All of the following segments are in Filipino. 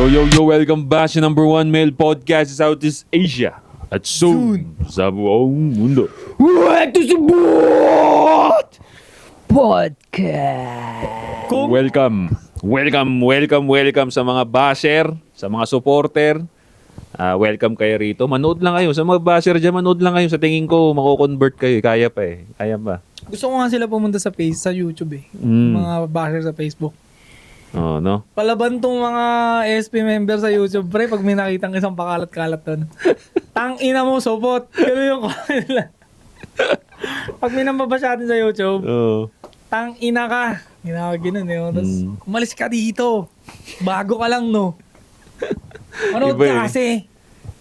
Yo, welcome back sa number one male podcast sa Southeast Asia at soon sa buong mundo. What to support podcast. Welcome sa mga basher, sa mga supporter. Welcome kayo rito. Manood lang kayo. Sa mga basher dyan, manood lang kayo. Sa tingin ko, mako-convert kayo. Kaya pa eh. Kaya pa. Gusto ko nga sila pumunta sa YouTube eh. Mga basher sa Facebook. Oh, no? Palaban tong mga SP member sa YouTube, pre, pag may nakitang isang pakalat-kalat doon. Tang ina mo, supot. Ganun yung comment nila. Pag may nambabasa natin sa YouTube, Oo. tang ina ka. Ginawag ganun eh. Tapos, umalis ka dito. Bago ka lang, no? Manood Iba eh. ka kasi.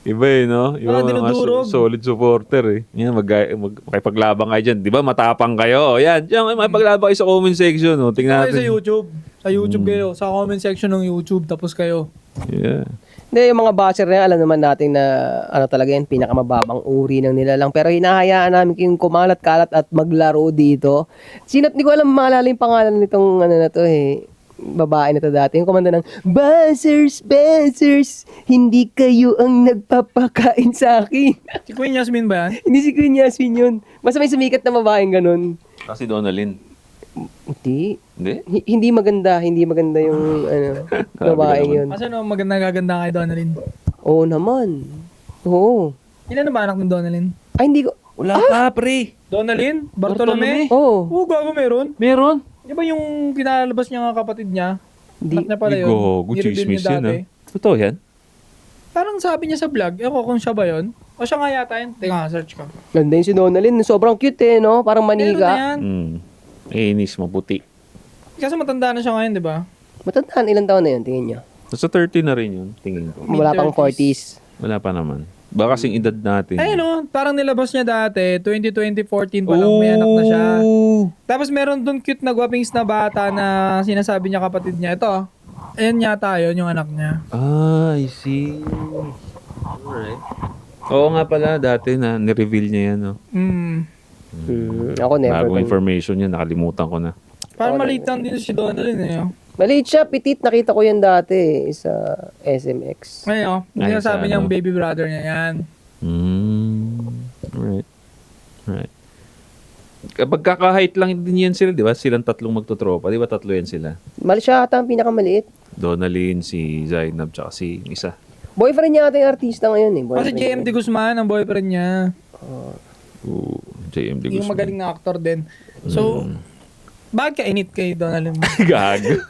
Iba eh, no? Iba Wala dinudurog. solid supporter eh. Yan, makipaglaban kayo dyan. Di ba, matapang kayo. O, yan, dyan, makipaglaban kayo sa comment section. O. Tingnan Kayo natin. sa YouTube. Sa YouTube kayo. Sa comment section ng YouTube. Tapos kayo. Yeah. Hindi, yung mga basher na yan, alam naman natin na ano talaga yan, pinakamababang uri ng nilalang. Pero hinahayaan namin yung kumalat-kalat at maglaro dito. Di ko alam maalala yung pangalan nitong ano na to eh. Babae na to dati. Yung kumanda ng, Basers, hindi kayo ang nagpapakain sa akin. Si Queen Yasmin ba yan? Hindi si Queen Yasmin yun. Basta may sumikat na babaeng ganun. Kasi Donalyn. Hindi. Hindi? Hindi maganda yung ano, babaeng yun. Kasi no, maganda kay Donalyn. Oo naman. Oo. Ilan na ba anak ng Donalyn? Ay, hindi ko. Wala pa, pre. Donalyn? Bartolome? Oo. Oo, gago meron. Meron? Di ba yung pinalabas niya nga kapatid niya? Di- Anak niya pala yun. Gogo, Ni-reveal chismis niya yan dati. Totoo yan? Parang sabi niya sa vlog, ewan ko kung siya ba yun. O siya nga yata yun. Teka, search ko. Ganda yung si Donalyn. Sobrang cute eh, no? Parang Meron na manika. yan. Inis, maputi. Kasi matanda na siya ngayon, di ba? Matandaan, ilang taon na yun, tingin niya? Nasa 30 na rin yun, tingin ko. Wala pang 40s. Wala pa naman. Baka kasing edad natin. Ayun no, parang nilabas niya dati, 2014 pa lang, may anak na siya. Tapos meron doon cute na gwapings na bata na sinasabi niya kapatid niya. Ito, ayan yata yun, yung anak niya. I see. Alright. Oo nga pala, dati na nireveal niya yan. No? Ako never. Bagong information niya, nakalimutan ko na. Parang maliit lang din si Donalyn eh. Maliit siya, petit. Nakita ko yan dati sa SMX. Ayun, Ay, sinasabi sa niyang ano? baby brother niya yan. Right. Kapag kakahait lang din yan sila, di ba? Silang tatlong magtutropa. Di ba tatlo yan sila? Mali siya ata ang pinakamaliit. Donalyn, si Zainab, tsaka si isa. Boyfriend niya ata yung artista ngayon eh. Kasi Boyfriend JMD Guzman, ang boyfriend niya. Ooh, JMD Yung Guzman. magaling na actor din. So, bakit ka init kay Donalyn? Gag.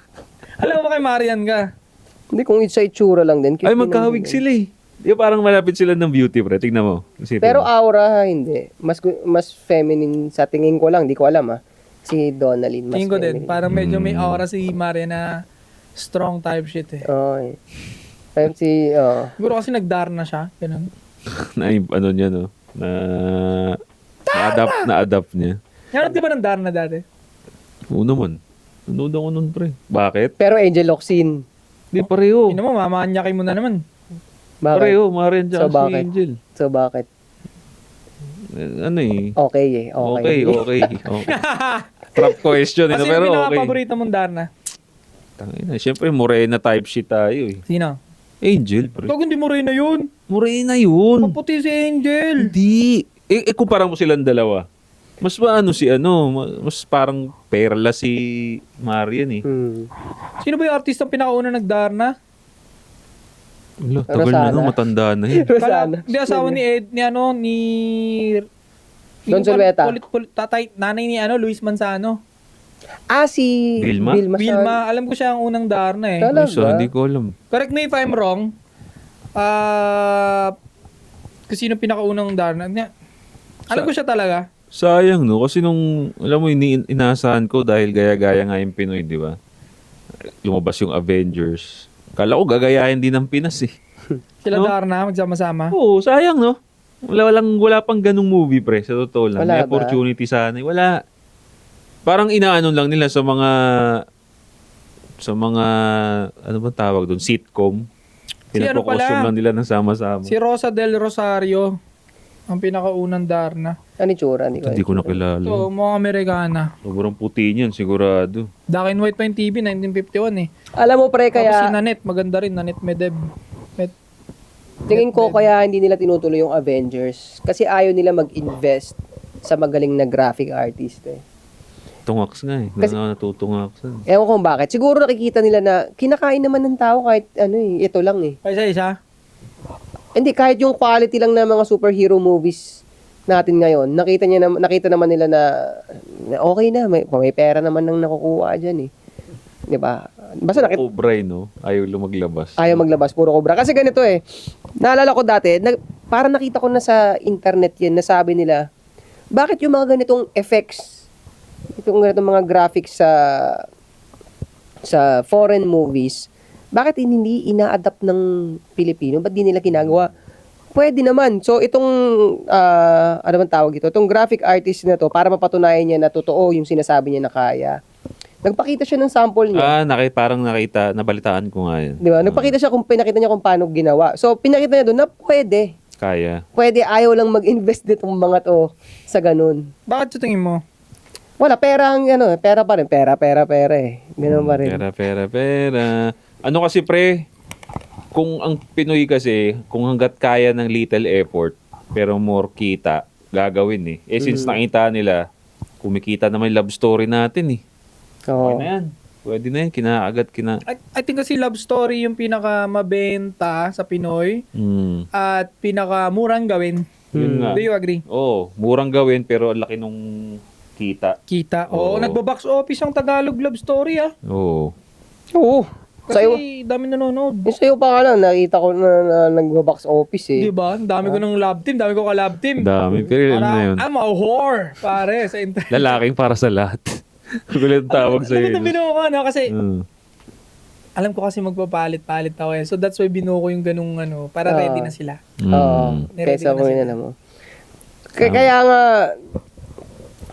Alam mo kay Marian ka. Hindi, kung sa itsura lang din. cute Ay, din magkahawig naman. sila eh. Di ba parang malapit sila ng beauty, pre? Tingnan mo. Isipin Pero mo. aura, hindi. Mas feminine sa tingin ko lang. Di ko alam Si Donalyn. Mas Tingin ko din. feminine. Parang medyo may aura si Marian na strong type shit eh. Oo eh. Ayun Siguro kasi nagdar na siya. Ganun. na ano niya, no? Na-adapt niya. Yan, di ba nandar na dati? Oo naman. Nanood ako nun, pre. Bakit? Pero Angel Locsin. Di pareho. Hindi mo, mamanyakin mo na naman. Bakit? Pareho, Marian tsaka So, bakit? si Angel. So, bakit? Ano eh. Okay eh. Okay. Trap question, Kasi pero yung okay. pinaka-paborito mong Darna. Tangina, siyempre, Morena type shit tayo eh. Sino? Angel, pre. Tog, hindi mo rin na yun. Morena yun. Maputi si Angel. Hindi. Kumpara mo silang dalawa. Mas maano si mas parang perla si Marian eh. Sino ba yung artistang pinakauna nagdarna? Wala, tagal na Rosana. no, matanda na yun. Rosana. Hindi asawa ni Ed, ni Don Zulueta. Tatay, nanay ni Luis Manzano. Si Vilma? Vilma, alam ko siya ang unang Darna eh. Talaga? So, hindi ko alam. Correct me if I'm wrong. Kung sino pinakaunang Darna. Alam ko siya talaga. Sayang no, kasi nung, alam mo, inaasahan ko dahil gaya-gaya nga yung Pinoy, di ba? Lumabas yung Avengers. Kala ko gagayahin din ng Pinas eh. Sila No? Darna, magsama-sama. Oo, sayang no. Wala pang ganung movie pre, sa totoo lang. Wala May ba? opportunity sana. Wala. Parang inaano lang nila sa mga ano ba tawag doon? Sitcom. Si ano Pinagpo-costume pala? lang nila ng sama-sama. Si Rosa del Rosario. Ang pinakaunang Darna. Ano yung tsura? Hindi ko nakilala. Ito, mga Amerikana. Sobrang puti niyan, sigurado. Dark and White pa yung TV, 1951 eh. Alam mo pre, Tapos si kaya Nanette, maganda rin. Nanette Medeb. tingin ko kaya hindi nila tinutuloy yung Avengers. Kasi ayaw nila mag-invest sa magaling na graphic artist eh. Tungaks nga eh. Kasi- Natutungaks. Ewan ko kung bakit. Siguro nakikita nila na kinakain naman ng tao kahit ano eh, ito lang eh. Isa-isa. Hindi, kahit yung quality lang ng mga superhero movies natin ngayon, nakita naman nila na okay na, may pera naman nang nakukuha dyan eh. Di ba? Basta Cobra, no? Ayaw lumaglabas. ayaw maglabas, puro Cobra. Kasi ganito eh, naalala ko dati, parang nakita ko na sa internet yan, nasabi nila, bakit yung mga ganitong effects, itong ganitong mga graphics sa foreign movies, bakit hindi ina-adapt ng Pilipino? Ba't di nila ginagawa? Pwede naman. So, itong, ano man tawag ito? Itong graphic artist na to, para mapatunayan niya na totoo yung sinasabi niya na kaya. Nagpakita siya ng sample niya. Parang nakita, nabalitaan ko nga yan. Di ba? Pinakita niya kung paano ginawa. So, pinakita niya doon na pwede. Kaya. Pwede, ayaw lang mag-invest ditong mga to sa ganun. Bakit sa tingin mo? Wala, pera ang pera pa rin. Pera eh. Ganun pa rin. Pera. Ano kasi pre, kung ang Pinoy kasi, kung hanggat kaya ng little effort, pero more kita, gagawin eh. Since nakita nila, kumikita naman yung love story natin eh. Oo. Okay na yan. Pwede na yan. Kinakagat. I think kasi love story yung pinakamabenta sa Pinoy at pinakamurang gawin. Yun nga. Do you agree? Oo, murang gawin pero ang laki nung kita. Kita. Oo, Oo. nagbo-box office ang Tagalog love story ah. Oo. Oo. Kasi Sa'yo, dami nanonood. yung sa'yo pa nga lang, nakita ko na nag-box office eh. Di ba? Ang dami ko ng love team, dami ko ka-love team. Dami. Pero yun na yun. I'm a whore, pare, sa internet. Lalaking para sa lahat. Gulit tawag Alam sa'yo. mo binuo ko, no? Kasi Mm. alam ko kasi magpapalit-palit ako eh. So that's why binuo ko yung ganung para ready na sila. Oo. Niready Kaysa ko na kung sila. yun mo.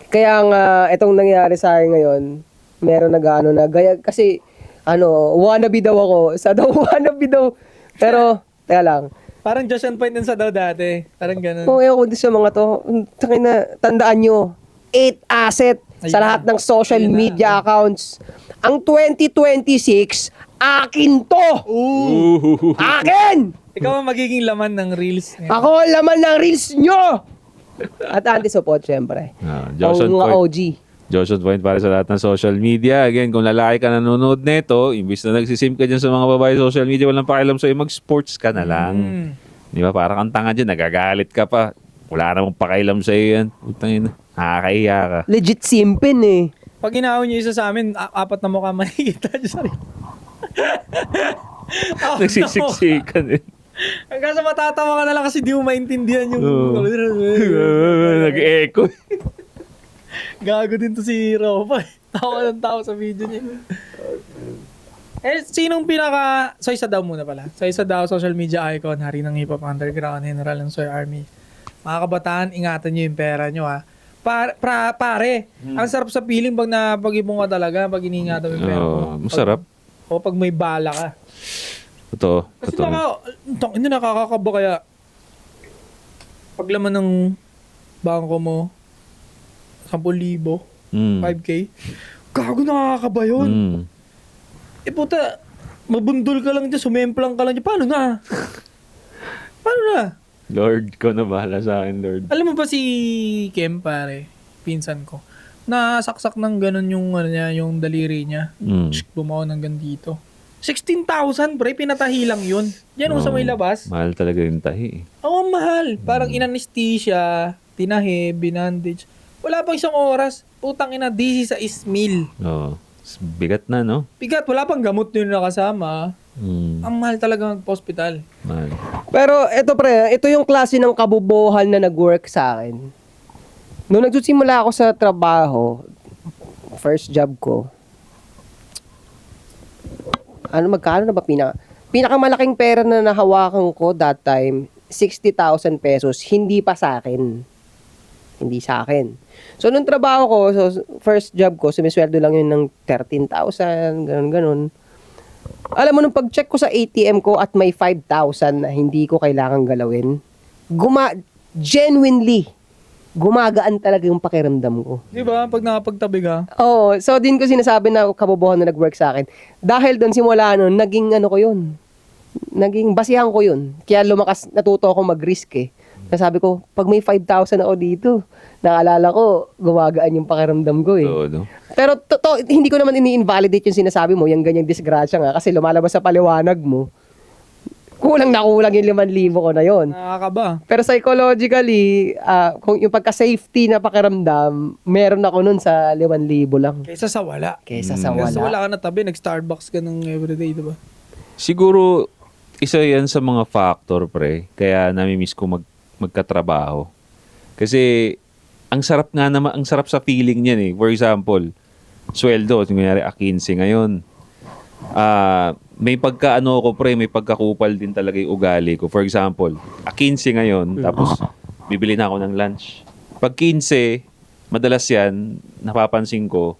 Kaya nga, itong nangyari sa akin ngayon, meron na gaya, kasi, wannabe daw ako. Wannabe daw. Pero, teka lang. Parang Josh and Point din sa daw dati. Parang ganun. Kung ewan ko din sa mga to, tandaan nyo, 8 asset sa Ayun. lahat ng social media accounts. Ang 2026, akin to! Ooh. Akin! Ikaw ang magiging laman ng reels niya. Ako ang laman ng reels nyo! At anti-support, syempre. Josh Ang on mga Point. OG. Josh on Point para sa lahat ng social media. Again, kung lalaki ka nanonood nito, imbis na nagsisim ka dyan sa mga babae social media, walang pakialam sa'yo, mag-sports ka na lang. Di ba? Parang kang tanga dyan, nagagalit ka pa. Wala namang pakialam sa'yo yan. Putang ina. Nakakahiya ka. Legit simpin eh. Pag inahon niyo isa sa amin, apat na mukha makikita niyo sa rin. Nagsisiksikan eh. Hanggang sa matatawa ka na lang kasi di mo maintindihan yung... Oo. Nag-echo. Gago din to si Ropa. Tawa ng tao sa video niya. Sinong pinaka... So, isa daw muna pala. So, isa daw, social media icon, hari ng hip-hop underground, General ng Soy Army. Mga kabataan, ingatan nyo yung pera nyo, ha. Pare, ang sarap sa feeling pag napag-ibong ka talaga, pag iningatan mo yung pera mo. Masarap. O pag may bala ka. Totoo. Kasi Totoo. hindi nakakakaba kaya paglaman ng bangko mo 10,000, 5K, gago nakakaba yun. Eh puta, mabundol ka lang dyan, sumemplang ka lang dyan, paano na? Paano na? Lord, ko na bahala sa akin, Lord. Alam mo ba si Kem, pare, pinsan ko, nasaksak ng ganun yung, niya, yung daliri niya. Bumaw ng dito. 16,000, pre, pinatahi lang yun. Yan sa may labas. Mahal talaga yung tahi. Oo, mahal. Parang inanesthesia, tinahi, binandage. Wala pang isang oras. Putang ina, DC sa ismil. Oo. Bigat na, no? Bigat, wala pang gamot yun nakasama. Ang mahal talaga mag-hospital. Mahal. Pero ito pre, ito yung klase ng kabubuhan na nag-work sa akin. Noong nagsisimula ako sa trabaho, first job ko, magkano na ba pinakamalaking pera na nahawakan ko that time, 60,000 pesos, hindi pa sa akin. Hindi sa akin. So, nung trabaho ko, first job ko, sumisweldo lang yun ng 13,000, ganun. Alam mo, nung pag-check ko sa ATM ko at may 5,000 na hindi ko kailangan galawin, genuinely, gumagaan talaga yung pakiramdam ko. Di ba? Pag nakapagtabi ka. Oo, so din ko sinasabi na kabobohan na nag-work sa akin. Dahil doon simula noon, naging ano ko yun. Naging basihan ko yun. Kaya natuto ako mag-risk eh. Sabi ko, pag may 5,000 ako dito, naalala ko, gumagaan yung pakiramdam ko eh. Oo, no? Pero hindi ko naman ini-invalidate yung sinasabi mo, yung ganyang disgrasya nga, kasi lumalabas sa paliwanag mo, kulang na kulang yung 5,000 ko na yon. Nakakaba. Pero psychologically, kung yung pagka-safety na pakiramdam, meron ako nun sa 5,000 lang. Kaysa sa wala. Kesa sa Kaysa wala wala. ka na tabi, nag-Starbucks ka ng everyday, di ba? Siguro, isa yan sa mga factor, pre. Kaya namimiss ko magkatrabaho. Kasi, ang sarap nga naman, ang sarap sa feeling niyan eh. For example, sweldo, kunyari, 15 ngayon. May pagkaano ko, pre, may pagkakupal din talaga yung ugali ko. For example, 15 ngayon, tapos bibili na ako ng lunch. Pag 15, madalas yan, napapansin ko,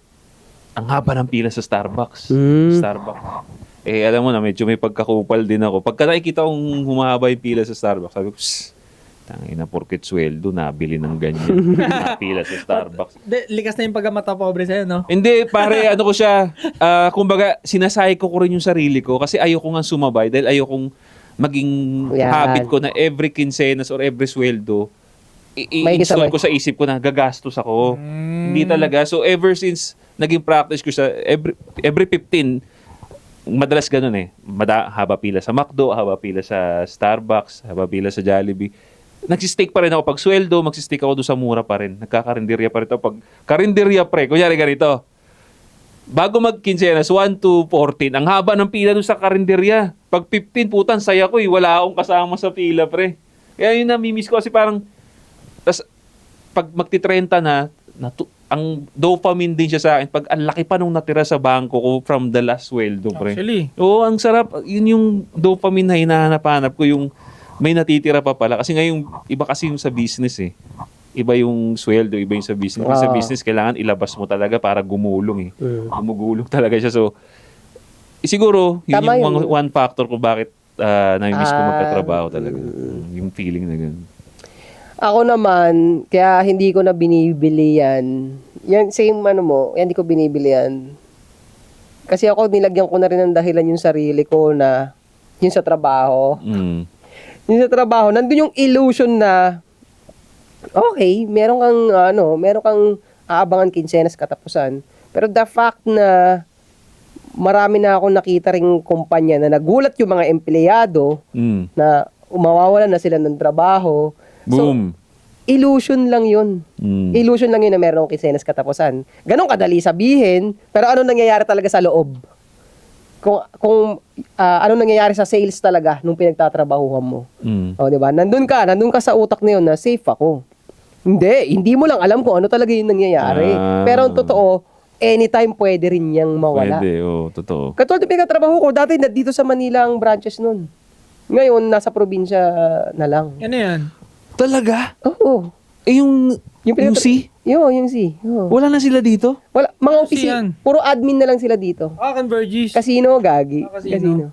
ang haba ng pila sa Starbucks. Starbucks. Eh, alam mo na, medyo may pagkakupal din ako. Pagka nakikita kong humahaba yung pila sa Starbucks, sabi ko, tangina, porket sweldo, nabili ng ganyan. Napila sa Starbucks. Likas na yung pagkamata pobre sa'yo, no? Hindi, pare, ano ko siya, kumbaga, sinasay ko rin yung sarili ko kasi ayoko nga sumabay dahil ayokong maging Yan. habit ko na every quincenas or every sweldo, May i-install kasabay. ko sa isip ko na gagastos ako. Hindi talaga. So, ever since naging practice ko siya, every 15, madalas ganun eh. Haba pila sa McDo, haba pila sa Starbucks, haba pila sa Jollibee. Nagsisteak pa rin ako. Pag sweldo, magsisteak ako doon sa mura pa rin. Nagkakarinderya pa rin ako. Pag karinderya, pre, kunyari ganito. Bago mag-quincenas, 1 to 14, ang haba ng pila doon sa karinderya. Pag 15, putan, saya ko eh. Wala akong kasama sa pila, pre. Kaya yun namimiss ko kasi parang, tas, pag magti-30 na, ang dopamine din siya sa akin. Pag ang laki pa nung natira sa bangko ko from the last sweldo, pre. Actually. Oo, ang sarap. Yun yung dopamine na hinahanap-hanap ko, yung may natitira pa pala. Kasi ngayon, iba kasi yung sa business eh. Iba yung sweldo, iba yung sa business. Kasi sa business, kailangan ilabas mo talaga para gumulong eh. Gumugulong talaga siya. So, siguro, yun Tama yung yun. one factor ko bakit namimiss ko magkatrabaho talaga. Yung feeling na gano'n. Ako naman, kaya hindi ko na binibili yan. Yan, same ano mo, hindi ko binibili yan. Kasi ako, nilagyan ko na rin ng dahilan yung sarili ko na yun sa trabaho. Yung sa trabaho, nandun yung illusion na okay, meron kang aabangan quincenas katapusan. Pero the fact na marami na akong nakita ring kumpanya na nagulat yung mga empleyado na mawawala na sila ng trabaho. Boom. So, illusion lang yun. Illusion lang yun na meron akong quincenas katapusan. Ganon kadali sabihin, pero ano nangyayari talaga sa loob? Kung ano nangyayari sa sales talaga nung pinagtatrabahuhan mo. O, di ba? Nandun ka sa utak na yun na safe ako. Hindi mo lang alam kung ano talaga yung nangyayari. Pero ang totoo, anytime pwede rin niyang mawala. Pwede, totoo. Katulad ng pinagtatrabaho ko, dati dito sa Manila ang branches nun. Ngayon, nasa probinsya na lang. Ano yan? Talaga? Oo. Eh, yung C? Yung C. Oo. Wala na sila dito? Wala, mga Ano opisina. yan? Puro admin na lang sila dito. Convergys. Casino, gagi. Casino.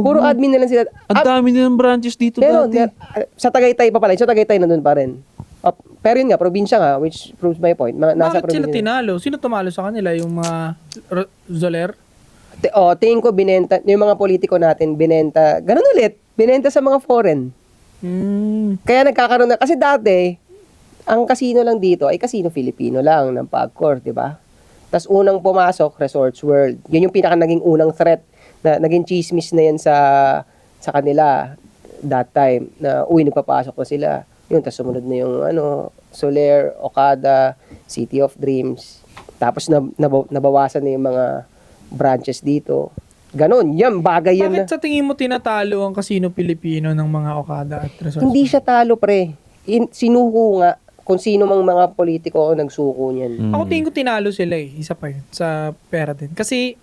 Puro admin na lang sila. Ang dami nilang branches dito Meron, dati. sa Tagaytay pa pala. Sa Tagaytay nandun pa rin. Pero yun nga, probinsya nga, which proves my point. Nasa Bakit sila probinsya. tinalo? Sino tumalo sa kanila? Yung mga Zoler? Tingin ko binenta, yung mga politiko natin, binenta, ganun ulit, binenta sa mga foreign. Kaya nagkakaroon na, kasi dati, ang casino lang dito ay Casino Filipino lang ng Pagcor, di ba? Tapos unang pumasok, Resorts World. Yun yung pinaka naging unang threat, na naging chismis na yan sa kanila that time, na nagpapasok na sila. Yun, tapos sumunod na yung Soler, Okada, City of Dreams. Tapos nabawasan na yung mga branches dito. Ganon, yan, bagay yan na. Bakit sa tingin mo tinatalo ang Casino Pilipino ng mga Okada at Resorts? Hindi siya talo, pre. Sinuko nga kung sino mang mga politiko ang nagsuko niyan. Ako tingin ko tinalo sila eh. Isa pa yun. Sa pera din. Kasi,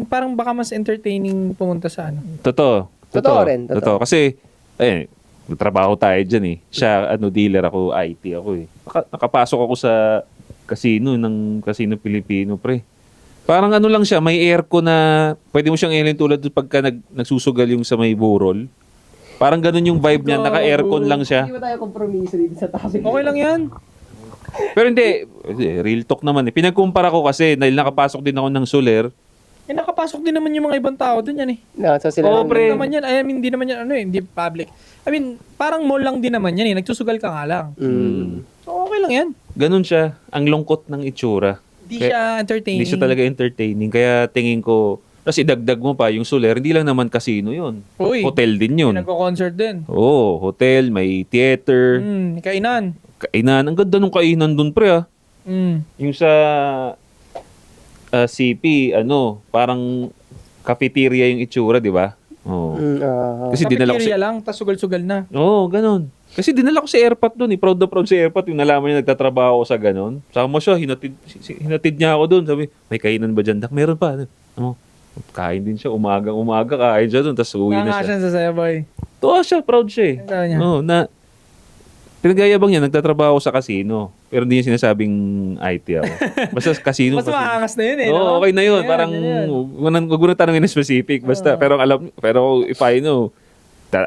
parang baka mas entertaining pumunta sa Totoo. Totoo rin, totoo. Kasi, trabaho tayo dyan eh. Siya, dealer ako, IT ako eh. Nakapasok ako sa ng Casino Pilipino, pre. Parang lang siya, may aircon na, pwede mo siyang ilin tulad pagka nagsusugal yung sa may burol. Parang ganun yung vibe niya, naka-aircon lang siya. Hindi ba tayo kompromiso dito sa topic? Okay lang yan. Pero hindi, real talk naman eh. Pinagkumpara ko kasi dahil nakapasok din ako ng Soler. Nakapasok din naman yung mga ibang tao dun yan eh. No, so sila Oo, pre. Hindi naman yan, hindi naman yan, hindi public. I mean, parang mall lang din naman yan eh. Nagsusugal ka nga lang. So, okay lang yan. Ganun siya, ang lungkot ng itsura. Hindi siya entertaining. Hindi siya talaga entertaining. Kaya tingin ko, tapos idagdag mo pa yung Soler, hindi lang naman casino yun. Uy. Hotel din yun. Nagko-concert din. Oo, hotel, may theater, Kainan. kainan. Ang ganda nung kainan dun, pre, ah. Yung sa CP, parang cafeteria yung itsura, di ba? Oo. Kasi dinala ko Cafeteria lang, tas sugal-sugal na. Oo, ganun. Kasi dinala ko si Airpat doon eh. Proud na proud si Airpat. Yung nalaman niya nagtatrabaho ako sa ganun. Sama siya, hinatid niya ako doon. Sabi, may kainan ba dyan? Dak, meron pa. Kain din siya. Umaga, kain siya doon. Tapos uwi na siya. Nangasyan sa saya, boy. Tuwa siya, proud siya eh. Ang sabi niya? Oo, pinagayabang niya, nagtatrabaho sa casino. Pero hindi niya sinasabing IT ako. Basta casino. Mas maangas na yun eh. Oo, no? okay na yun. Ayan, Parang, ayan. huwag mo na tanongin na specific. Basta, pero if I know,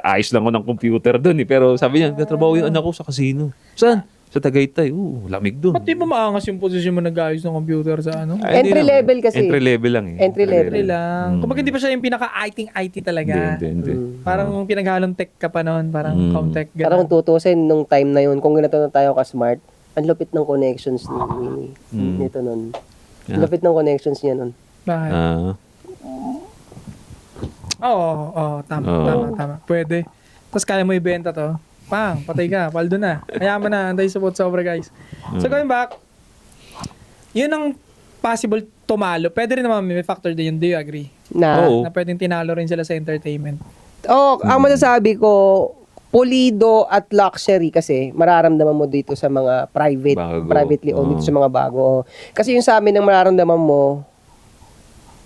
ayos lang ko ng computer doon eh. Pero sabi niya, nagtatrabaho yung anak ko sa casino. Saan? Sa Tagaytay. Lamig doon. Ba't di ba maangas yung posisyon mo nag-ayos ng computer sa ano? Ay, hindi Entry naman. level kasi. Entry level lang eh. Entry level. Hindi lang. Kung hindi pa siya yung pinaka-IT talaga. Hindi. Parang pinaghalong tech ka pa noon. Parang comtech. Parang tutusin nung time na yun, kung ganito na tayo ka-smart, ang lupit ng connections nito nun. Ang lupit ng connections niya nun. Bakit? Oo, tama. Pwede. Tapos kaya mo ibenta to. Pang, patay ka, paldo na. Mayaman na, anday support sobra guys. So going back, yun ang possible tumalo. Pwede rin naman may factor din yun. Do you agree? Oo. Na pwedeng tinalo rin sila sa entertainment. Ang masasabi ko, pulido at luxury kasi mararamdaman mo dito sa mga privately owned dito sa mga bago. Kasi yung sa amin ang mararamdaman mo,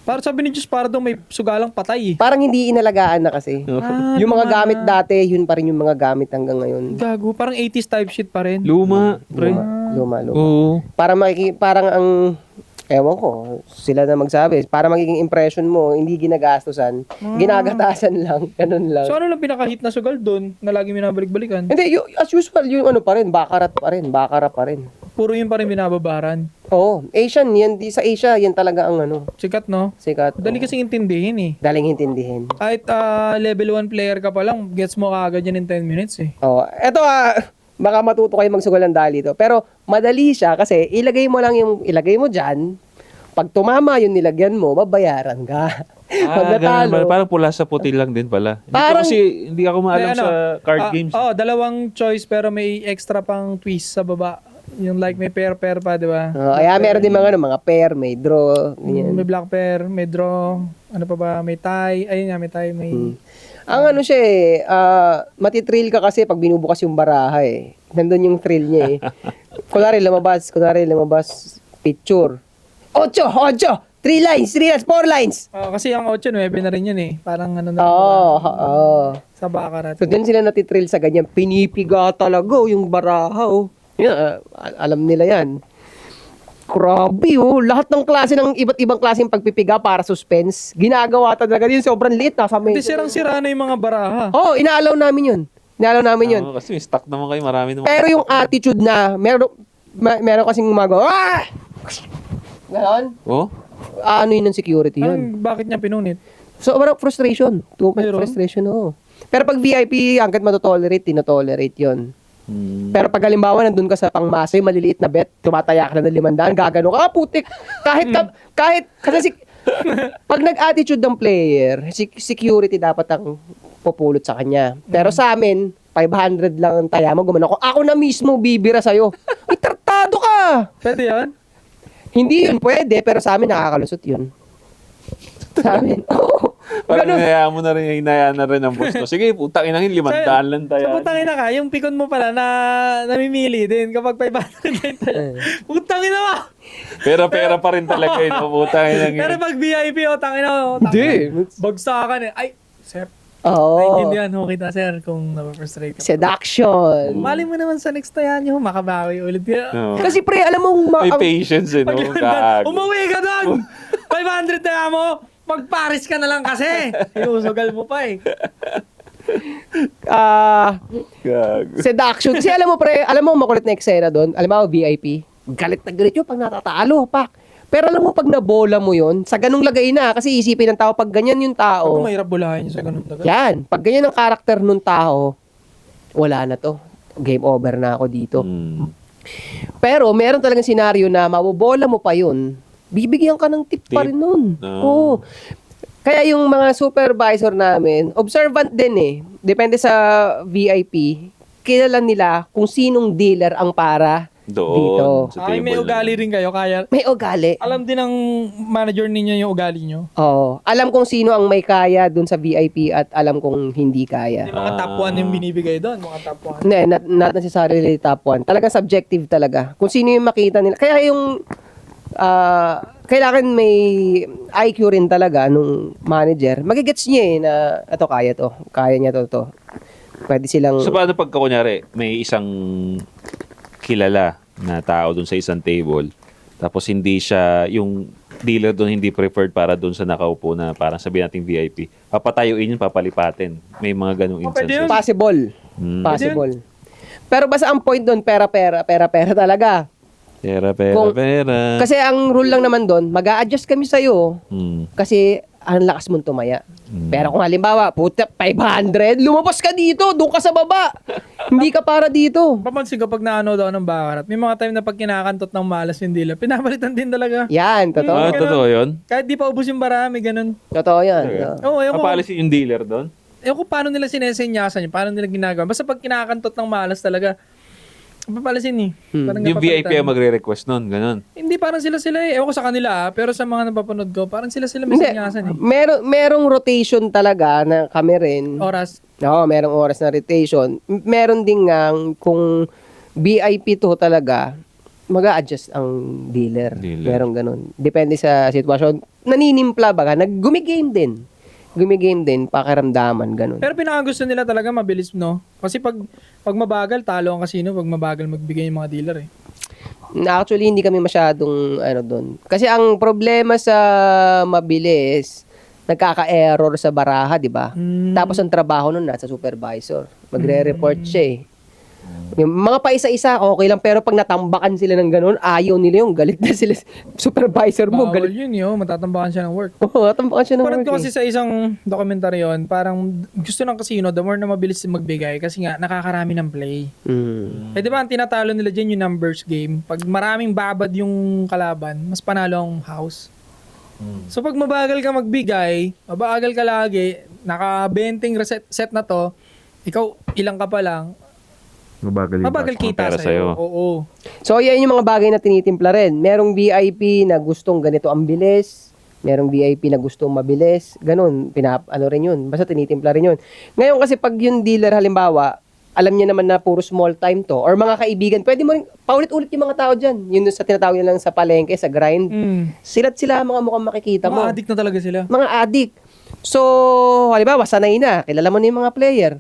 Para sabi ni Diyos, para daw may sugalang patay eh. parang hindi inalagaan na kasi. Yung mga gamit dati, yun pa rin yung mga gamit hanggang ngayon. Gago, parang 80s type shit pa rin. Luma, pre. Luma. Oo. Parang ang, ewan ko, sila na magsabi, para magiging impression mo, hindi ginagastosan, ginagatasan lang, ganun lang. So ano lang pinaka-hit na sugal doon na lagi minabalik-balikan? Hindi, as usual, yung ano pa rin, bakarat pa rin. Puro yun pa rin binababaran. Oo, Asian, sa Asia, yan talaga ang Sikat no? sikat. Dali kasing intindihin eh. Daling intindihin. Kahit level 1 player ka pa lang, gets mo kaagad yan in 10 minutes eh. Oo, eto baka matuto kayo magsugal ng dali to. Pero madali siya kasi ilagay mo dyan, pag tumama yung nilagyan mo, babayaran ka. Pag natalo, Ganun, parang pula sa puti lang din pala. Parang- Hindi ako maalam sa card games. Dalawang choice pero may extra pang twist sa baba. Yung like may pair pa, di ba? kaya meron din mga pair, may draw, ganyan. May black pair, may draw, ano pa ba, may tie, ayun nga, may tie, may... Ang siya matitrill ka kasi pag binubukas yung baraha eh. Nandun yung thrill niya eh. kunwari lumabas, picture. 8, 3 lines, 4 lines. Kasi ang 8, 9 na rin yun eh. Parang ano na Oo. sa bakarat. So dyan sila natitrill sa ganyan. Pinipiga talaga yung baraha Yan, alam nila yan. Grabe lahat ng klase ng iba't ibang klaseng pagpipiga para suspense. Ginagawa talaga yun. Sobrang liit. Hindi sirang-sira na yung mga baraha. Inaalaw namin yun. Kasi may stock naman kayo, marami naman. Pero yung attitude na, meron kasing gumagawa, ganon? Oh? Ano yun ng security yun? Bakit niya pinunit? So, parang frustration. Mayroon? Frustration, Pero pag VIP, hanggat matotolerate, tinotolerate yun. Pero pag halimbawa, nandun ka sa pangmasay, maliliit na bet, tumataya ka na ng 500, gagano ka, putik. Kasi pag nag-attitude ng player, security dapat ang pupulot sa kanya. Pero sa amin, 500 lang ang taya mo, gumano ako na mismo bibira sa'yo. Ay, tratado ka! Pwede yan? Hindi yun pwede, pero sa amin nakakalusot yun. Sa amin, Parang hinayaan mo na rin, hinayaan na rin ang boss ko. Sige, putang ina, 500 lang tayo. So, putangin na ka, yung pikon mo pala na namimili din kapag 500 na tayo. Putangin na mo! Pero pera pa rin talaga yun. Putang ina. Pero pag VIP, tangin na. Hindi. Bagsakan eh. Ay, sir. Oo. Naintindihan ho kita, sir, kung napaprustrate ka. Seduction. Mali mo naman sa next tayan nyo, makabawi ulit. No. Kasi pre, alam mo, May patience no? Umuwi ka doon! 500 na mo! Magparis ka na lang kasi! Inusugal mo pa eh. Seduction. Kasi alam mo pre, alam mo makulit na eksena doon. Alam mo, VIP. Galit na galit yun pag natatalo, pak. Pero alam mo, pag nabola mo yun, sa ganung lagay na, kasi isipin ng tao, pag ganyan yung Ako tao, mahirap bulahin niya sa ganun tagal. yan, pag ganyan ang karakter nung tao, wala na to. Game over na ako dito. Pero meron talagang senaryo na mabobola mo pa yun, bibigyan ka ng tip pa rin nun. Oo. Kaya yung mga supervisor namin, observant din eh. Depende sa VIP, kilala nila kung sinong dealer ang para Doon. dito. Sa Ay, may table ugali na. rin kayo, kaya May ugali. alam din ng manager ninyo yung ugali nyo. Oo. Alam kung sino ang may kaya dun sa VIP at alam kung hindi kaya. Hindi mga top 1 yung binibigay doon, mga top 1. Hindi, not necessarily top 1. Talaga subjective talaga. Kung sino yung makita nila. Kaya yung kailangan may IQ rin talaga nung manager. Magigets niya eh na ito kaya to. Kaya niya to. Pwede silang... So paano pagka kunyari, may isang kilala na tao dun sa isang table, tapos hindi siya, yung dealer dun hindi preferred para dun sa nakaupo na parang sabihin natin VIP, papatayuin yun, papalipatin. May mga ganong Oh, pwede yun. instances. Possible. Possible. Pero basta ang point doon, pera talaga. Pera. Kasi ang rule lang naman doon, mag-a-adjust kami sa'yo kasi ang lakas mong tumaya. Pero kung halimbawa, puta, 500, lumabas ka dito, doon ka sa baba. Hindi ka para dito. Papansin ko pag naano daw ng bakarat, may mga time na pag kinakantot ng malas yung dealer, pinapalitan din talaga. Yan, totoo. Ah, totoo yun? Kahit di pa ubus yung bara, may ganun. Totoo yan. Oo, ewan ko. Papalisin yung dealer doon? Ewan ko paano nila sinesenyasan yun, paano nila ginagawa. Basta pag kinakantot ng malas talaga, papalisin eh. Parang Yung VIP napapalitan. ang magre-request nun, ganun. Hindi, parang sila eh. Ewan ko sa kanila pero sa mga napapanood ko, parang sila may Hindi, senyasan eh. merong rotation talaga na kami rin. Oras. Oo, merong oras na rotation. Meron din nga kung VIP to talaga, mag-a-adjust ang dealer. Merong ganun. Depende sa sitwasyon. Naninimpla ba ka? Gumigame din, pakiramdaman, ganun. Pero pinakagusto nila talaga mabilis, no? Kasi pag mabagal, talo ang kasino pag mabagal magbigay yung mga dealer eh. Actually, hindi kami masyadong doon. Kasi ang problema sa mabilis, nagkaka-error sa baraha, di ba? Tapos ang trabaho nun nasa supervisor. Magre-report siya eh. Yung mga paisa-isa, okay lang. Pero pag natambakan sila ng ganun, ayaw nila yung galit na sila. Supervisor mo, Bawal galit. yun yun, matatambakan siya ng work. Oo, natambakan siya ng Parang work ko kasi eh. sa isang documentary yun, parang gusto ng casino, the more na mabilis magbigay kasi nga nakakarami ng play. Eh di ba ang tinatalo nila dyan yung numbers game. Pag maraming babad yung kalaban, mas panalo ang house. So pag mabagal ka magbigay, mabagal ka lagi, naka 20 set na to, ikaw ilang ka pa lang, mabagal kita sa'yo. Oo. So, yan yung mga bagay na tinitimpla rin. Merong VIP na gustong ganito ang bilis. Merong VIP na gustong mabilis. Ganun, rin yun. Basta tinitimpla rin yun. Ngayon kasi pag yung dealer halimbawa, alam niya naman na puro small time to, or mga kaibigan, pwede mo rin, paulit-ulit yung mga tao dyan. Yun sa tinatawag nila lang sa palengke, sa grind. Silat sila mga mukhang makikita mo. Mga addict na talaga sila. Mga addict. So, halimbawa, sanay na. Kilala mo na yung mga player.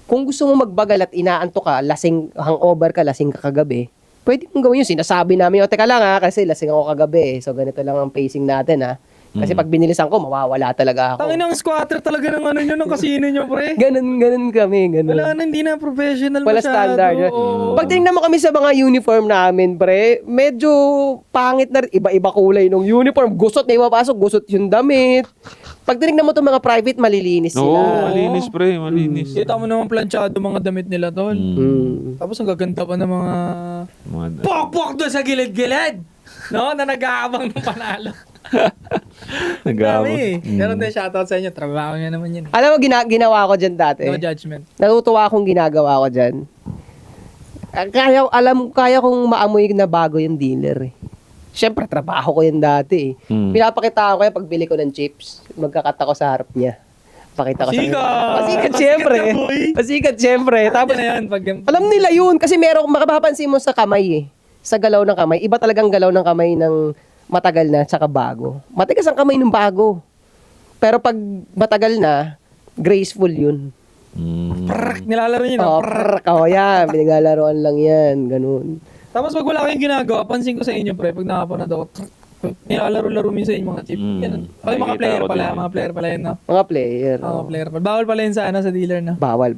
Kung gusto mo magbagal at inaanto ka, hangover ka, lasing ka kagabi, pwede mong gawin yun. Sinasabi namin, teka lang kasi lasing ako kagabi. So, ganito lang ang pacing natin Kasi pag binilisan ko, mawawala talaga ako. Tangin ang squatter talaga ng ng casino nyo, pre. Ganun kami, ganun. Wala na, hindi na professional Wala masyado. standard. Oo. Pag tinignan mo kami sa mga uniform namin, pre, medyo pangit na rin. Iba-iba kulay ng uniform. Gusot na ipapasok, gusot yung damit. Pag tinignan mo itong mga private, malilinis sila. Oo, malinis pre, malinis. Kita mo naman planchado mga damit nila, tol. Tapos ang gaganda pa ng mga pok-pok doon sa gilid-gilid. No? Na nag-aabang ng panalo. Nag-aabot. Dami. Meron din shoutout sa inyo. Trabaho nyo naman yun. Alam mo, ginawa ko dyan dati. No judgment. Natutuwa akong ginagawa ko dyan. Kaya kong maamoy na bago yung dealer eh. Siyempre, trabaho ko yun dati eh. Pinapakita ko kaya pagbili ko ng chips, magkakat ako sa harap niya. Pakita ko Pasikat, syempre. Pasikat, syempre. Tapos, na yan. alam nila yun. Kasi meron, makapapansin mo sa kamay eh. Sa galaw ng kamay. Iba talagang galaw ng kamay ng matagal na tsaka bago. Matigas ang kamay ng bago. Pero pag matagal na, graceful yun. Nilalaro yun. Yan. Pinagalaroan lang yan. Ganun. Tapos pag wala kayong ginagawa, pansin ko sa inyo, pre, pag nakapanood ako, Nilalaro-laro minsan yung mga chip. Ganun. Okay, mga Nakikita player ko pala. din. Mga player pala yun, no? Mga player. Oo, player pala. Bawal pala yun sa dealer, no? Bawal.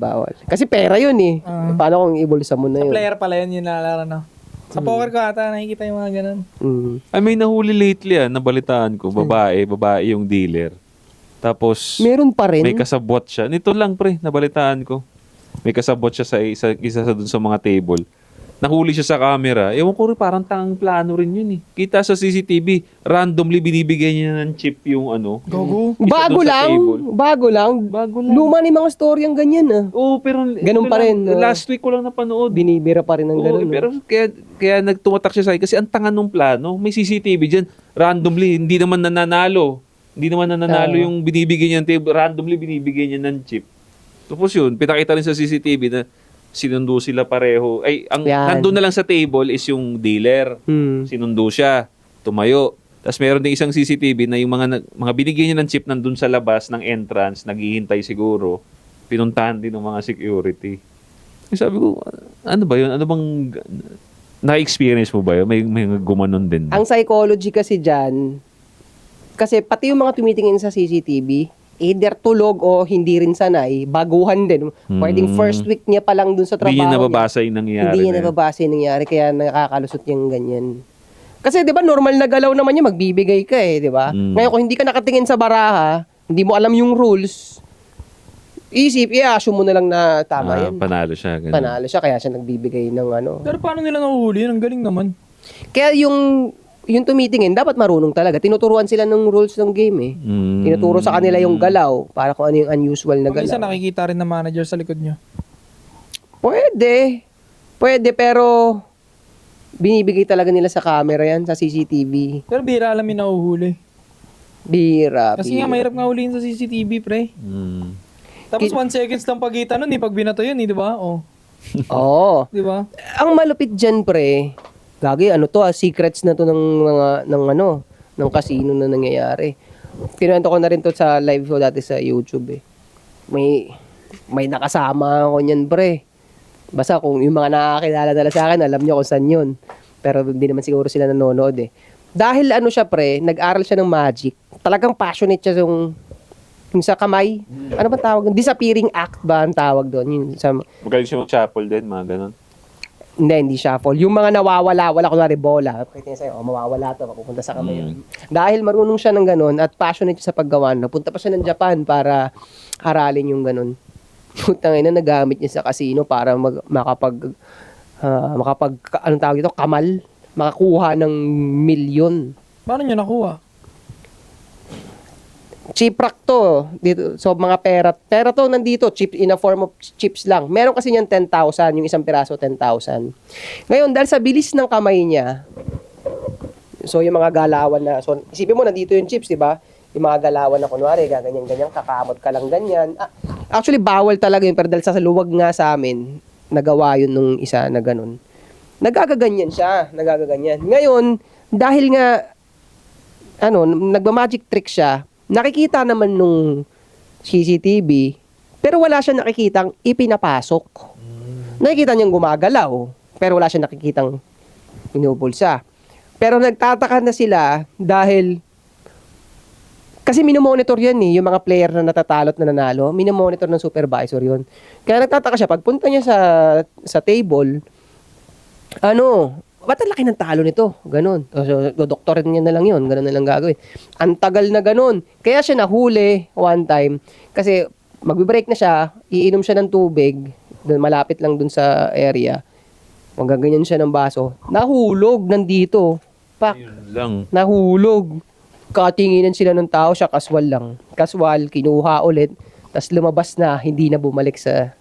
Kasi pera yun eh. Paano kung ibulsa mo na yun? Player pala yun yung nalalaro, no? Sa poker ko ata, nakikita yung mga ganun. Mm. Ay, may nahuli lately nabalitaan ko. Babae yung dealer. Tapos, Meron pa rin. may kasabwat siya. Nito lang, pre, nabalitaan ko. May kasabwat siya sa isa sa dun sa mga table. Nahuli siya sa camera. Ewan ko rin, parang tangang plano rin yun eh. Kita sa CCTV, randomly binibigay niya ng chip yung Gogo. isa Bago dun sa lang. table. Bago lang. Bago lang. Luma ni mga story ang ganyan ah. Oo, pero Ganun ito pa rin, lang, no? last week ko lang napanood. Binibira pa rin ng Oo, ganun. pero kaya nagtumatak siya sa akin kasi ang tanga nung plano. May CCTV dyan, randomly, hindi naman nananalo. Hindi naman nananalo yung binibigay niya ng table, randomly binibigay niya ng chip. Tapos yun, pinakita rin sa CCTV na sinundo sila pareho. Ay, ang Yan. nandun na lang sa table is yung dealer. Sinundo siya, tumayo. Tapos meron din isang CCTV na yung mga binigyan niya ng chip nandun sa labas ng entrance, naghihintay siguro. Pinuntahan din ng mga security. Sabi ko, ano ba yun? Ano bang na-experience mo ba yun? May gumanon din. Ang psychology kasi dyan, kasi pati yung mga tumitingin sa CCTV, either tulog o hindi rin sanay, baguhan din. Pwedeng first week niya pa lang dun sa trabaho Hindi niya nababasa yung nangyari. Hindi niya na yun. nababasa yung nangyari, kaya nakakalusot yung ganyan. Kasi 'di ba normal na galaw naman niya, magbibigay ka eh, 'di ba? Ngayon kung hindi ka nakatingin sa baraha, hindi mo alam yung rules, i-assume mo na lang na tama yan. Panalo siya. Ganun. Panalo siya, kaya siya nagbibigay ng ano. Pero paano nila nahuhuli? Ang galing naman. Kaya yung tumitingin, dapat marunong talaga. Tinuturuan sila ng rules ng game eh. Tinuturo sa kanila yung galaw para kung ano yung unusual na Pag isa galaw. nakikita rin ng manager sa likod nyo. Pwede, pero binibigay talaga nila sa camera yan, sa CCTV. Pero bira alam yung nahuhuli. Bira. Kasi nga mahirap nga huliin sa CCTV, pre. Tapos 1 seconds lang pagitan nun, pag binato yun, di ba? Oh. Oo. Di ba? Ang malupit dyan, pre, gagi, secrets na to ng casino na nangyayari. Kinuwento ko na rin to sa live ko dati sa YouTube eh. May nakasama ako niyan, pre. Basta kung yung mga nakakilala nila sa akin, alam niyo kung saan yun. Pero hindi naman siguro sila nanonood eh. Dahil siya, pre, nag-aral siya ng magic. Talagang passionate siya yung sa kamay. Ano ba tawag? Disappearing act ba ang tawag doon? Yung sa Magaling siya mag-chapel din, mga ganun. Hindi shuffle. Yung mga nawawala, wala kunwari bola. Pwede niya sa'yo, mawawala to, mapupunta sa kamay yun. Dahil marunong siya ng ganun at passionate siya sa paggawa, napunta pa siya ng Japan para aralin yung ganun. Putang ina, nagamit niya sa casino para makapag anong tawag ito? Kamal. Makakuha ng milyon. Paano nyo nakuha? Chiprack to dito, so mga pera to nandito, chip in a form of chips lang. Meron kasi niyan 10,000, yung isang piraso 10,000. Ngayon dahil sa bilis ng kamay niya, so yung mga galawan na, so isipin mo nandito yung chips, di ba? Yung mga galawan na kunwari gaganyan-ganyan, kakamot ka lang ganyan. Actually bawal talaga yun, pero dahil sa luwag nga sa amin, nagawa yun nung isa na ganun. Nagagaganyan siya, nagagaganyan. Ngayon, dahil nga nagma-magic trick siya, nakikita naman nung CCTV, pero wala siya nakikitang ipinapasok. Nakikita niyang gumagalaw, pero wala siya nakikitang pinupulsa. Pero nagtataka na sila dahil kasi minomonitor yan eh, yung mga player na natatalo at nananalo, minomonitor ng supervisor yun. Kaya nagtataka siya, pagpunta niya sa table, ba't ang laki ng talo nito? Ganun. So, doktorin niya na lang yun. Ganun na lang gagawin. Ang tagal na ganun. Kaya siya nahuli one time. Kasi magbe-break na siya, iinom siya ng tubig, malapit lang dun sa area. Magaganyan siya ng baso. Nahulog nandito. Pak. Yun lang. Nahulog. Katinginan sila ng tao, siya kaswal lang. Kaswal, kinuha ulit. Tapos lumabas na, hindi na bumalik sa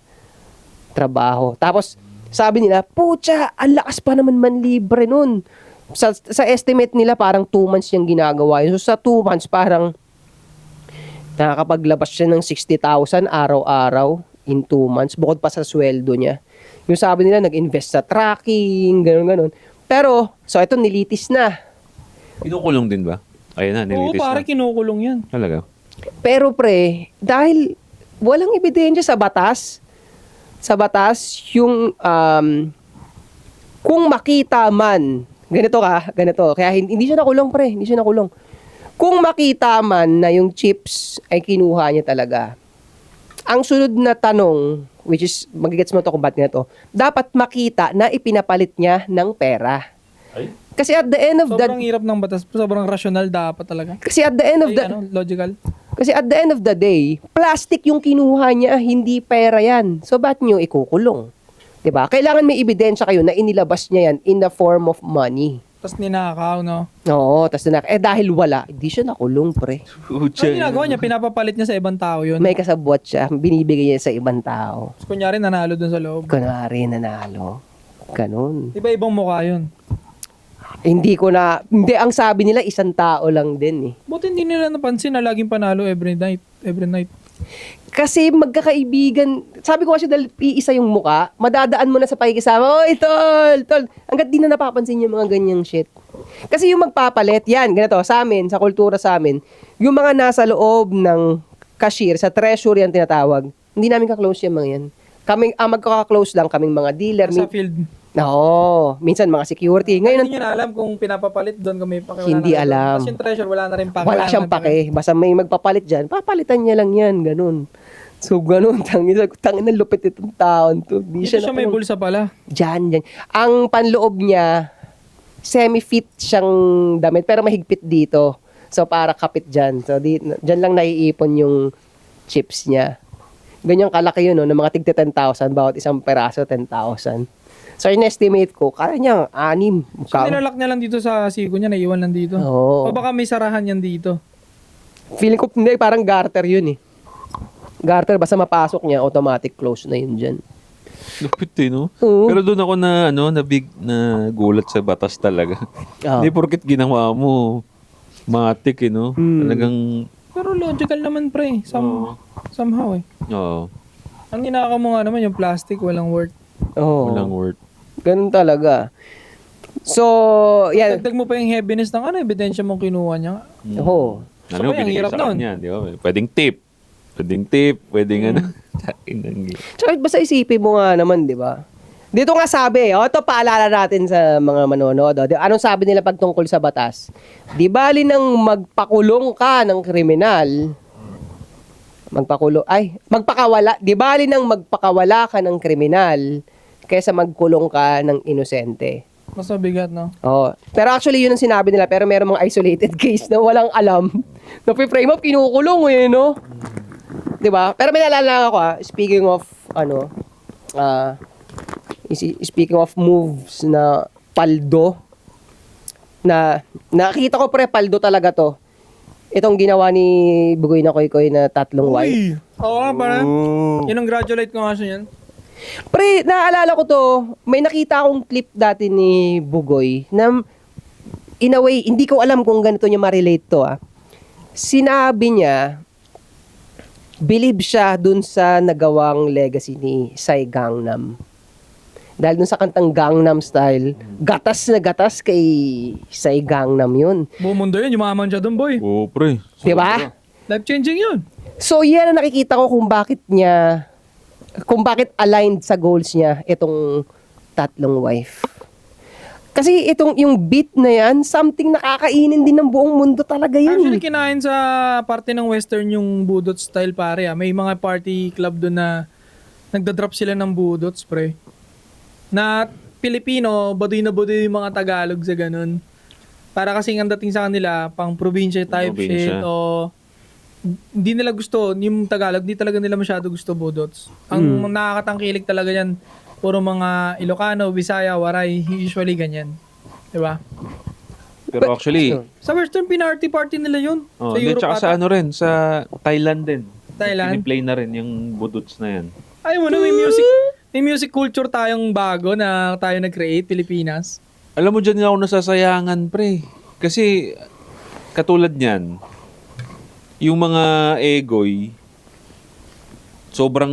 trabaho. Tapos, sabi nila, pucha, ang lakas pa naman manlibre nun. Sa estimate nila, parang 2 months yung ginagawa yun. So, sa 2 months, parang nakakapaglabas siya ng 60,000 araw-araw in 2 months, bukod pa sa sweldo niya. Yung sabi nila, nag-invest sa tracking, gano'n-gano'n. Pero, so ito, nilitis na. Kinukulong din ba? Ayun na, Oo, nilitis pare, na. kinukulong yan. Talaga? Pero pre, dahil walang ebidensya sa batas, yung kung makita man ganito. Kaya hindi siya nakulong, pre. Hindi siya nakulong. Kung makita man na yung chips ay kinuha niya talaga, ang sunod na tanong, which is, magigets mo to kung ba't nga to, dapat makita na ipinapalit niya ng pera. Ay? Kasi at the end of Sobrang hirap ng batas. Sobrang rational dapat talaga. kasi at the end of Ay, the logical. Kasi at the end of the day, plastic yung kinuha niya, hindi pera yan. So, ba't niyo ikukulong? 'Di ba? Kailangan may ebidensya kayo na inilabas niya yan in the form of money. Tapos ninakaw, no? Oo, tas dahil wala, hindi siya nakulong, pre. Ano ginagawa niya? Pinapapalit niya sa ibang tao yun. May kasabwat siya, binibigay niya sa ibang tao. Tapos kunyari nanalo dun sa loob. Kunwari, nanalo. Ganun. Iba-ibang mukha yun. Hindi, ang sabi nila, isang tao lang din eh. Buti hindi nila napansin na laging panalo every night. Every night. Kasi magkakaibigan, sabi ko kasi dahil iisa yung muka, madadaan mo na sa pakikisama, oy, tol. Hanggat di na napapansin yung mga ganyang shit. Kasi yung magpapalit, yan, ganito, sa amin, sa kultura sa amin, yung mga nasa loob ng cashier, sa treasury yan tinatawag, hindi namin ka-close yung mga yan. Magkaka-close lang kaming mga dealer. Sa field. Oo, minsan mga security. Ngayon, Hindi nyo na alam kung pinapapalit doon kung may pake. Hindi alam. Tapos yung treasure, wala na rin pake. wala siyang pake. Basta may magpapalit dyan, papalitan niya lang yan, ganun. So, ganun, tangin na lupit itong taon to. Di Dito siya may nakulong. bulsa pala. Diyan. Ang panloob niya, semi-fit siyang damit, pero mahigpit dito. So, para kapit dyan. So, dyan lang naiipon yung chips niya. Ganyang kalaki yun, no, ng mga tigti 10,000, bawat isang peraso, 10,000. So, in-estimate ko, kaya niya, 6. So, ninalak niya lang dito sa siko niya, naiwan lang dito. Oo. O baka may sarahan yan dito. Feeling ko, hindi, parang garter yun eh. Garter, basta mapasok niya, automatic close na yun dyan. Lupit eh, no? Oo. Pero doon ako na gulat sa batas talaga. Ah. Hindi porket ginawa mo, matik eh, no? Talagang, Pero logical naman pre. Somehow eh. oo, Ang ginagawa mo nga naman yung plastic, walang worth. Oo. walang worth. Ganun talaga. So, yan. Dagdag mo pa yung heaviness ng ebidensya mong kinuha niya. Oo. Ano, So, kaya ang binigay hirap sa nun. kanya, di ba? Pwedeng tip, pwedeng ano. Tain ng Tsaka basta isipin mo nga naman, di ba? Dito nga sabi, ito paalala natin sa mga manonood. Anong sabi nila pagtungkol sa batas? Di bali nang magpakulong ka ng kriminal, magpakawala. Di bali nang magpakawala ka ng kriminal kaysa magkulong ka ng inosente. Mas mabigat, no? Oh, pero actually yun ang sinabi nila, pero meron mga isolated case na walang alam. Na frame up kinukulong eh, no? 'Di ba? Pero may naalala lang ako speaking of speaking of moves na paldo, na nakita ko pre, paldo talaga to. Itong ginawa ni Bugoy na Koy na tatlong wife. Oo nga, parang. Yun ang gratulate ko nga siya yan. Pre, naalala ko to, may nakita akong clip dati ni Bugoy na in a way, hindi ko alam kung ganito niya ma-relate to Sinabi niya, believe siya dun sa nagawang legacy ni Psy Gangnam. Dahil dun sa kantang Gangnam Style, gatas na gatas kay Psy Gangnam yun. Buong mundo yun, yumaman siya dun, boy. Oo, pre. Diba? Life-changing yun. So, yan ang nakikita ko kung bakit aligned sa goals niya itong tatlong wife. Kasi yung beat na yan, something nakakainin din ng buong mundo talaga yun. Actually, kinain sa parte ng western yung budot style, pare. May mga party club doon na nagda-drop sila ng budots, pre. Na Pilipino, baduy na baduy yung mga Tagalog sa ganun. Para kasi ang dating sa kanila, pang probinsya type Probinsya. shit o hindi nila gusto, yung Tagalog, di talaga nila masyado gusto budots. Ang nakakatangkilik talaga yan, puro mga Ilocano, Bisaya, Waray, usually ganyan. Diba? Pero actually, Sa Western, pinarty-party nila yun. oh, Sa Europe tsaka sa ata. ano rin, sa Thailand din. Thailand? Piniplay na rin yung budots na yan. Ay mo na, may music culture tayong bago na tayo nag-create, Pilipinas. Alam mo, dyan nga ako nasasayangan, pre. Kasi, katulad niyan, yung mga egoy, sobrang,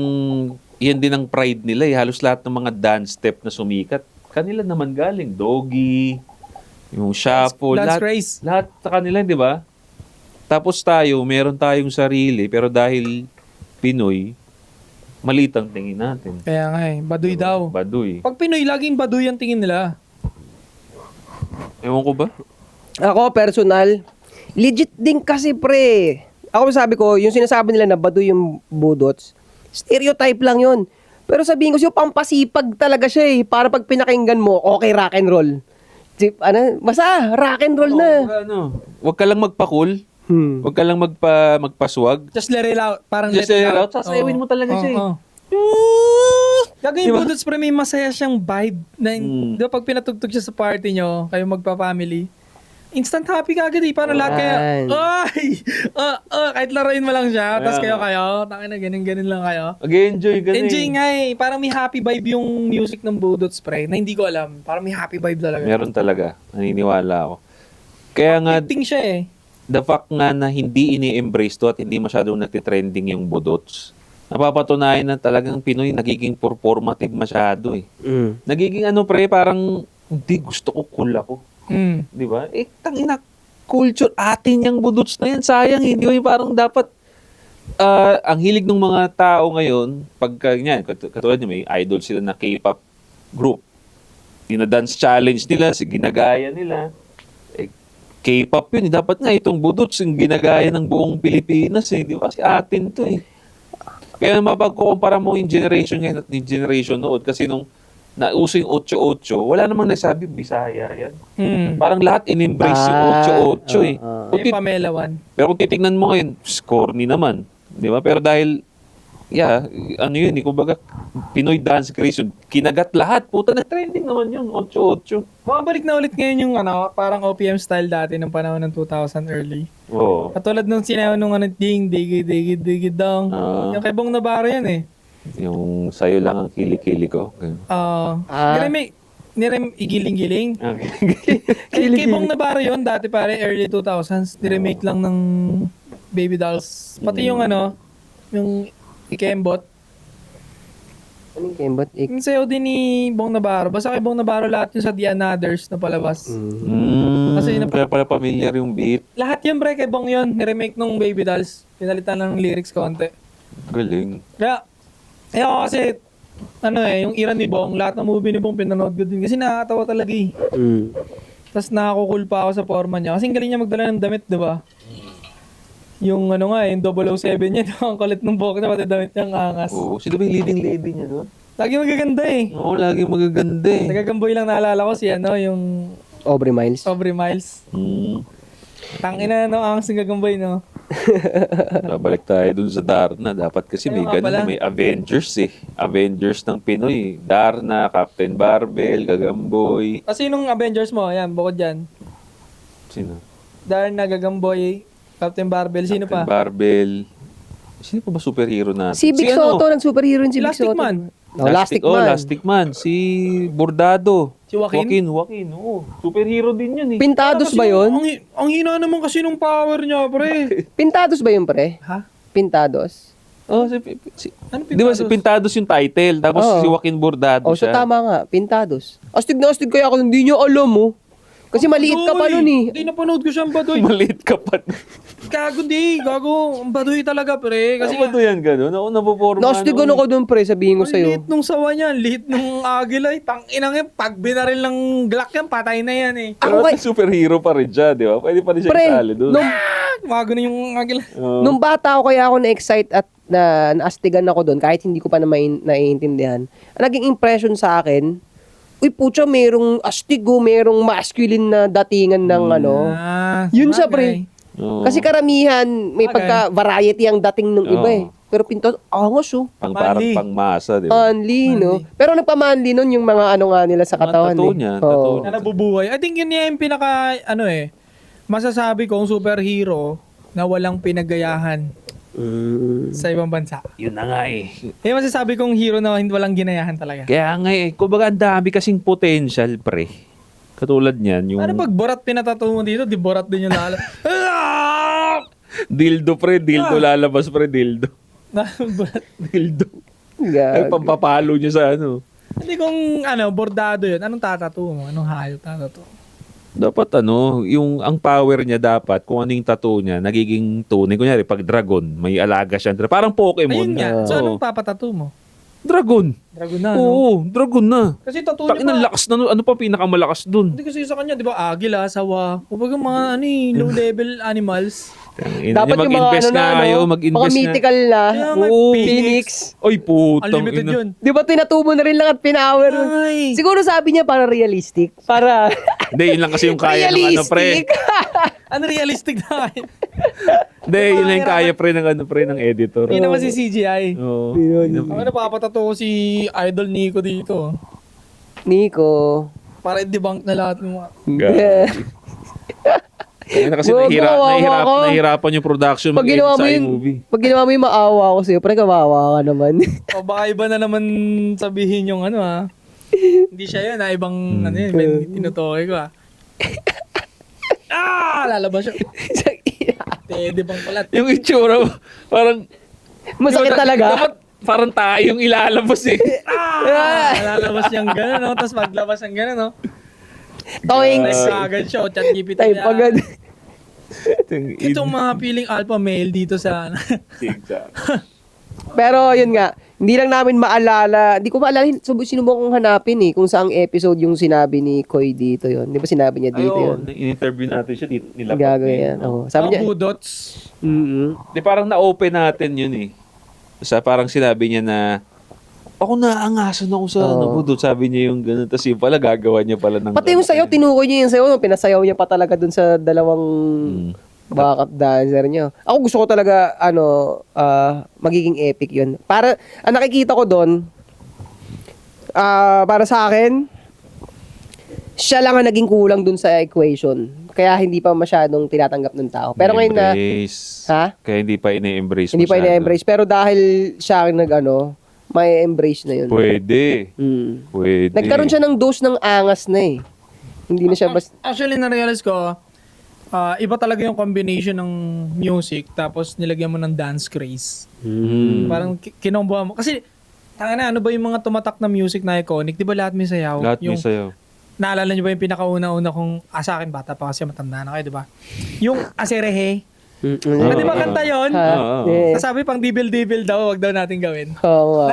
yan din ang pride nila. Halos lahat ng mga dance step na sumikat, kanila naman galing. Doggy, yung shuffle, Dance lahat, race. lahat sa kanila, di ba? Tapos tayo, meron tayong sarili, pero dahil Pinoy, maliit ang tingin natin. Kaya nga baduy daw. Baduy. Pag Pinoy, laging baduy ang tingin nila. Ewan ko ba? Ako, personal, legit din kasi pre. Ako sabi ko, yung sinasabi nila na baduy yung budots, stereotype lang yun. Pero sabihin ko sa'yo, pampasipag talaga siya eh. Para pag pinakinggan mo, okay, rock and roll. Basta, rock and roll na. Huwag ka lang magpa-cool. Huwag ka lang magpaswag. Just let it out. Parang Just let it out. Sasayawin mo talaga siya eh. Gagawin yung budots pre, may masaya siyang vibe. Na, di ba pag pinatugtog siya sa party nyo, kayo magpa-family, instant happy ka agad eh. Parang lahat kayo, kahit laruin mo lang siya, tapos kayo, takin na ganun lang kayo. Mag-enjoy ka na Enjoy eh. nga eh. Parang may happy vibe yung music ng budots pre, na hindi ko alam. Parang may happy vibe talaga. Meron talaga. Naniniwala ako. Kaya nga, Acting siya eh. the fact nga na hindi ini-embrace to at hindi masyadong nagtitrending yung budots, napapatunayan na talagang Pinoy nagiging performative masyado eh. Nagiging parang hindi gusto ko cool ako. Di ba? Tangina, culture, atin yung budots na yan. Sayang, hindi ba parang dapat ang hilig ng mga tao ngayon, pagka yan, katulad nyo, may idol sila na K-pop group. Dina-dance challenge nila, ginagaya nila. K-pop yun, dapat nga itong budots yung ginagaya ng buong Pilipinas eh. Di ba? Kasi atin to eh. Kaya mapagkukumpara mo yung generation ngayon at yung generation noon. Kasi nung nauso yung 8-8, wala namang nagsabi Bisaya yan. Parang lahat in-embrace yung 8-8 eh. Yung Pamela One. Pero kung titignan mo ngayon, corny naman. Di ba? Pero dahil, kumbaga, Pinoy dance creation, kinagat lahat. Puta, na-trending naman yun, 8-8. Mabalik na ulit ngayon yung parang OPM style dati ng panahon ng 2000 early. Oo. Katulad nung sinayaw nung ding, digi, dong. Yung kay Bong Navarro yan eh. Yung sa'yo lang ang kili-kili ko. Nirem igiling-giling. Okay. Kay Bong Navarro yun, dati pare, early 2000s, niremake lang ng Baby Dolls. Pati yung yung Ikembot. Anong kembot? Yung sayaw din ni Bong Navarro. Basta kay Bong Navarro lahat yung sa The Anothers na palabas. Kasi Kaya pala familiar yung beat. Lahat yun bre, kay Bong yun. Niremake nung Baby Dolls. Pinalitan ng lyrics konti. Galing. Kaya ako kasi, yung era ni Bong, lahat ng movie ni Bong pinanood ko din. Kasi nakakatawa talaga eh. Tapos nakakukul pa ako sa forma niya. Kasi ang galing niya magdala ng damit, di ba? Yung yung 007 niya, ang kulit ng buhok niya, pati damit niya ang angas. Oo. Sino ba yung leading lady niya doon? Lagi magaganda eh. Oo, lagi magaganda eh. Nagagamboy lang naalala ko si yung Aubrey Miles. Aubrey Miles. Tangina ang gagamboy no. Balik tayo dun sa Darna. Dapat kasi may ganun, may Avengers eh. Avengers ng Pinoy. Darna, Captain Barbell, Gagamboy. Kasi nung Avengers mo, yan, bukod dyan. Sino? Darna, Gagamboy, Captain Barbell, sino pa? Captain Barbell. Sino pa ba superhero natin? Si Big Soto, nag-superhero rin si Big Elastic Soto. Man. Elastic Man. Si Bordado. Si Joaquin? Joaquin, oo. Superhero din yun eh. Pintados ba yun? Ang hina naman kasi nung power niya, pre. Pintados ba yun, pre? Ha? Pintados? Oh, Ano di ba si Pintados yung title, tapos si Joaquin Bordado So siya. tama nga, Pintados. Astig na astig kaya ako, hindi nyo alam mo. Kasi maliit ka pa nun eh. Hindi napanood ko siya ang baduy. Maliit ka pa. Gago ang baduy talaga pre. Kasi Ano ba yan gano'n? Ako napoporma. Nastig ano ko dun, pre, sabihin ko ang sa'yo. liit nung sawa niya, liit nung agila. Tanginang yan, pag binaril ng Glock yan, patay na yan eh. Pero Ako superhero pa rin siya, di ba? Pwede pa rin siya Pre, isali doon. Mago na yung agila. Nung bata ako kaya ako na-excite at naastigan ako doon kahit hindi ko pa na naiintindihan. Ang naging impression sa akin, uy putya, merong astigo, merong masculine na datingan ng Yun siya, pre. Oo. Kasi karamihan, may Okay. pagka-variety ang dating ng iba eh. Pero Pintados, angas oh. Parang Manly. pangmasa, di ba? Manly, no? Pero nagpamanly nun yung mga nga nila sa Mga katawan. tattoo eh. niya, Oo. tattoo. Na nabubuhay. I think yun yung pinaka, masasabi kong superhero na walang pinagayahan sa ibang bansa. Yun na nga eh. Yung masasabi kong hero na walang ginayahan talaga. Kaya nga eh, kumbaga ang dami kasing potential, pre. Katulad niyan, yung Ano pag borat pinatato mo dito, di borat din yung lalo. dildo, pre. Dildo lalabas, pre. Dildo. Borat. Dildo. Ay, Gag. pampapalo niya sa Hindi kung bordado yun, anong tatato mo? Anong hayop tatato? Dapat yung ang power niya dapat, kung ano yung tattoo niya, nagiging tunay. Kunyari, pag dragon, may alaga siya. Parang Pokemon. Ayun nga. So Oo. anong papatato mo? Dragon. Dragon na, no? Oo, dragon na. Kasi tattoo Takin niya ang pa. lakas na, ano pa pinakamalakas dun? Hindi kasi sa kanya, di ba, agila, sawa. Kumbaga mga low-level animals. Dapat yung mga mag-invest ano na, nga kayo, mga mag-invest nga. mythical na. Kaya nga, Oo. Phoenix. Ay, putang Unlimited ina. yun. Di ba tinatubo na rin lang at pinower? Ay! Siguro sabi niya para realistic. Para Hindi, yun lang kasi yung kaya ng ano, pre. realistic. Unrealistic na kayo. Hindi, yun lang yung kaya, pre, ng ano, pre, ng editor. Hindi naman si CGI. Oo. Ako napapatato ko si Idol Nico dito. Nico. Para i-debunk na lahat ng mga... Kaya na kasi Wag, kawawa ako. nahihirapan yung production Pag mag-edit ginawa mo sa yun, iMovie. pag ginawa mo yung maawa ako sa'yo, pre, kawawa ka naman. O baka iba na naman sabihin yung ano ha. Hindi siya yun ha. Ibang ano yun. Tinutoy ko ha. Lalabas siya. Debunk pala. Yung itsura mo, parang... Masakit talaga. Dapat parang tayong ilalabas eh. Lalabas niyang gano'n no. Tapos maglabas ng gano'n no. Toing. Next agad siya. O chat GPT Type na. agad. Itong mga feeling alpha male dito sa ano. Pero yun nga, hindi lang namin maalala, hindi ko maalala, sinubok kong hanapin kung saang episode yung sinabi ni Koy dito yon. Di ba sinabi niya dito Ayun, yun? in-interview natin siya dito. Nila Gagawin yan. Oo. Sabi niya, Budots. Di parang na-open natin yun eh. Sa parang sinabi niya na ako naangasan ako sa ano budot. Sabi niya yung gano'n. Tapos yung pala gagawa niya pala ng... pati yung sayaw, tinukoy niya yung sayaw, pinasayaw niya pa talaga dun sa dalawang backup dancer niya. Ako gusto ko talaga, magiging epic yun. Para, ang nakikita ko dun, para sa akin, siya lang ang naging kulang dun sa equation. Kaya hindi pa masyadong tinatanggap ng tao. Pero ngayon na, ha? Kaya hindi pa ina-embrace Hindi pa masyado. ina-embrace. Pero dahil siya ang may embrace na yun. Pwede. Pwede. Nagkaroon siya ng dose ng angas na eh. Hindi na siya Actually, na-realize ko, iba talaga yung combination ng music tapos nilagyan mo ng dance craze. Parang kinombohan mo. Kasi, tanga na, ano ba yung mga tumatak na music na iconic? Di ba lahat may sayaw? Lahat may sayaw. Naalala niyo ba yung pinakauna-una kong, sa akin bata pa kasi matanda na kayo, di ba? Yung Aserehe. Di ba kanta yun? Yes. Sabi pang devil daw, wag daw natin gawin. Oo.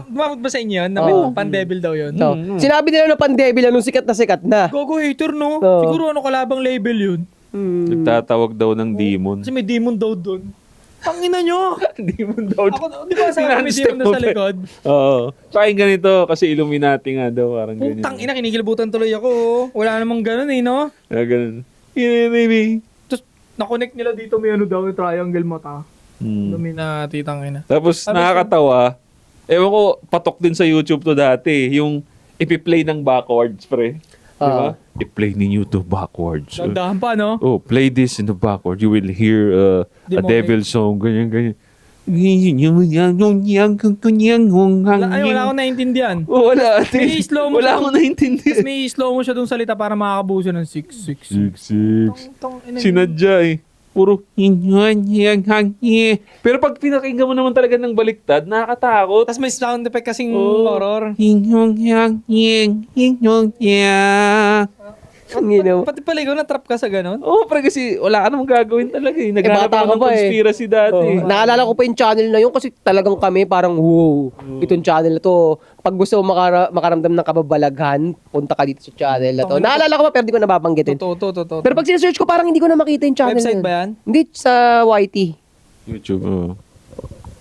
Dumamot ba sa inyo yun? Na may pan-devil daw yun? So, sinabi nila na pandevil nung sikat na. Gogo hater, no? Oo. Siguro ano kalabang label yun. Nagtatawag daw ng demon. Kasi may demon daw doon. Pangina nyo! Demon daw. Ako, di ba sabi may Sinanstep demon doon sa mo pa. likod? Oo. Tsaka yung ganito, kasi Illuminati nga daw, parang ganyan. Putang ina, kinikilbutan tuloy ako. Oh. Wala namang ganun eh, no? Ganun. Yeah, baby. Tapos, na-connect nila dito may ano daw, yung triangle mata. Illuminati, tangina. Tapos nakakatawa, ewan ko, patok din sa YouTube to dati, yung ipi-play ng backwards, pre. Di ba? I-play ninyo to backwards. Dandahan pa, no? Oh, play this in the backward. You will hear a Demonic. devil song, ganyan. Wala akong naintindihan. Oh, wala. May slow mo Wala siya. akong Tapos naintindihan. may slow mo siya dong salita para makakabuso ng 666. Sinadya eh. Puro pero pag pinakinggan mo naman talaga ng baliktad, nakakatakot. Tapos may sound effect kasing horror. Pati pala ikaw na-trap ka sa ganon. Oh, pero kasi wala ka namang gagawin talaga eh. Naghanap bata ako ka ng pa eh. conspiracy dati. Naalala ko pa yung channel na yun kasi talagang kami parang wow, itong channel na to. Pag gusto mo makaramdam ng kababalaghan, punta ka dito sa channel na to. Naalala ko pa pero di ko nababanggitin. Totoo. Pero pag sinesearch ko parang hindi ko na makita yung channel Website na yun. ba yan? Hindi, sa YT. YouTube, oh.